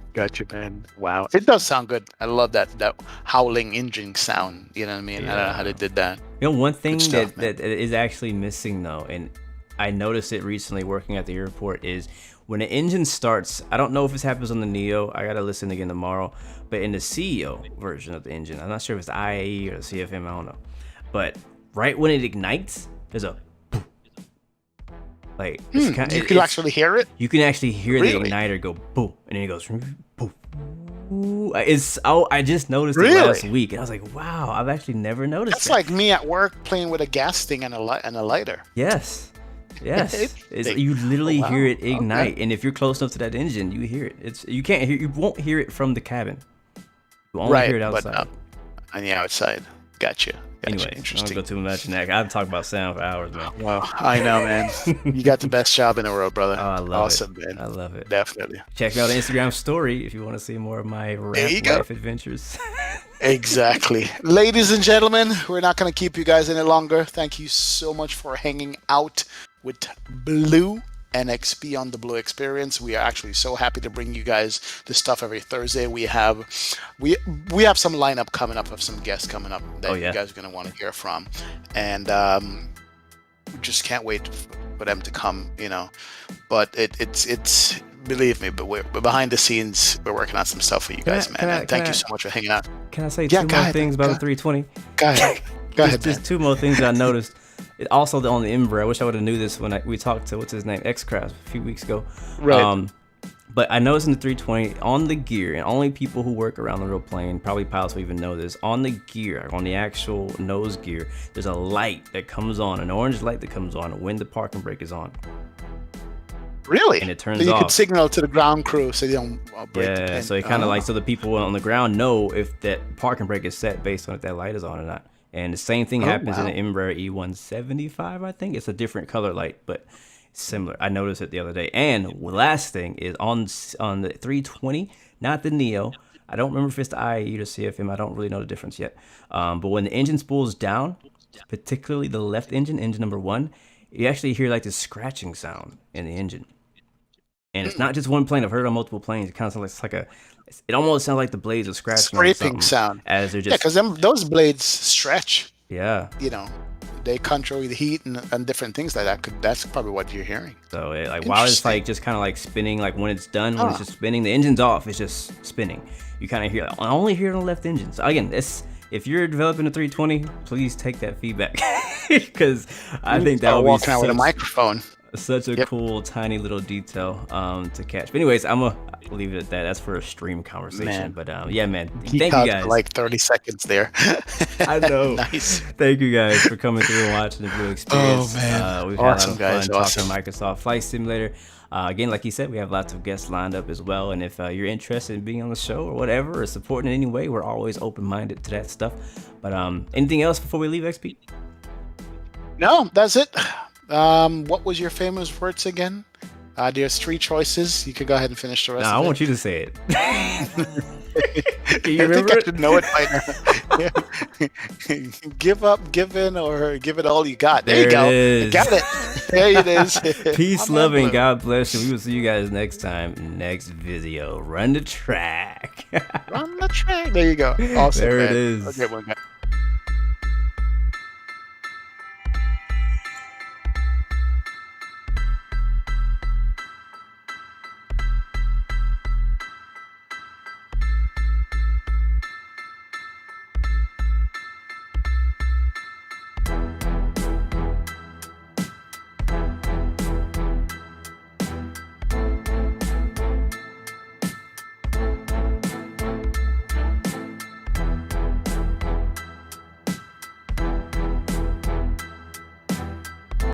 S2: man. Wow, it does sound good. I love that howling engine sound. You know what I mean? I don't know how they did that.
S1: One thing that is actually missing though, and I noticed it recently working at the airport, is when the engine starts. I don't know if this happens on the Neo. I gotta listen again tomorrow. But in the CEO version of the engine, I'm not sure if it's the IAE or the CFM. I don't know. But right when it ignites, there's a like
S2: you can actually hear it.
S1: You can actually hear the igniter go boom, and then it goes boom. I just noticed it last week, and I was like, wow, I've actually never noticed.
S2: That's like me at work playing with a gas thing and a lighter.
S1: Yes. You literally hear it ignite, and if you're close enough to that engine, you hear it. You won't hear it from the cabin. You only hear it outside.
S2: But on the outside. Gotcha.
S1: Anyway, I don't go too much in that. I've talked about sound for hours, man.
S2: Well, I know, man. You got the best job in the world, brother.
S1: Oh, I love
S2: it.
S1: Man. I love it.
S2: Definitely.
S1: Check out the Instagram story if you want to see more of my life adventures.
S2: Exactly. Ladies and gentlemen, we're not going to keep you guys any longer. Thank you so much for hanging out with Blue NXP on the Blu-XPerience. We are actually so happy to bring you guys this stuff every Thursday. We have some lineup coming up of some guests coming up that you guys are going to want to hear from, and we just can't wait for them to come. But it's believe me, but we're behind the scenes. We're working on some stuff for you guys, man. And thank you so much for hanging out.
S1: Can I say two more things about the 320?
S2: Go ahead.
S1: Just two more things that I noticed. Also on the Embraer, I wish I would have knew this when we talked to what's his name, X-Craft, a few weeks ago.
S2: Right.
S1: But I noticed in the 320 on the gear, and only people who work around the real plane, probably pilots will even know this. On the gear, on the actual nose gear, there's a light that comes on, an orange light that comes on when the parking brake is on.
S2: Really?
S1: And it turns
S2: off. So you can
S1: off.
S2: signal to the ground crew so you don't break the pin.
S1: So it kind of so the people on the ground know if that parking brake is set based on if that light is on or not. And the same thing happens in the Embraer E175, I think. It's a different color light, but similar. I noticed it the other day. And last thing is on the 320, not the Neo. I don't remember if it's the IAE or the CFM. I don't really know the difference yet. But when the engine spools down, particularly the left engine number 1, you actually hear like this scratching sound in the engine. And it's not just one plane. I've heard it on multiple planes. It kind of sounds like it almost sounds like the blades are scratching.
S2: Scraping sound.
S1: As they're just...
S2: Yeah, because those blades stretch.
S1: Yeah.
S2: They control the heat and different things like that. That's probably what you're hearing.
S1: So while it's like just kind of like spinning, like when it's done, when it's just spinning, the engine's off, it's just spinning. You kind of hear I only hear it on the left engine. So again, if you're developing a 320, please take that feedback because I think that would be
S2: walking out with a microphone.
S1: Such a cool, tiny little detail to catch. But anyways, I'm gonna leave it at that. That's for a stream conversation. Man. But man, thank you guys.
S2: For like 30 seconds there.
S1: I know.
S2: Nice.
S1: Thank you guys for coming through and watching the Blu-XPerience.
S2: Oh man,
S1: we've had a lot of fun talking Microsoft Flight Simulator. Again, like you said, we have lots of guests lined up as well. And if you're interested in being on the show or whatever, or supporting in any way, we're always open-minded to that stuff. But anything else before we leave, XP?
S2: No, that's it. What was your famous words again? There's 3 choices. You could go ahead and finish the rest of it.
S1: I want you to say it.
S2: Can you remember? I think I should know it by now. Give up, give in, or give it all you got. There you
S1: There
S2: go.
S1: it is.
S2: Got it. There it is.
S1: Peace,
S2: My
S1: love,
S2: man
S1: and
S2: Blue.
S1: God bless you. We will see you guys next time. Next video. Run the track.
S2: Run the track. There you go. Awesome,
S1: There it
S2: man.
S1: is.
S2: Okay, one guy.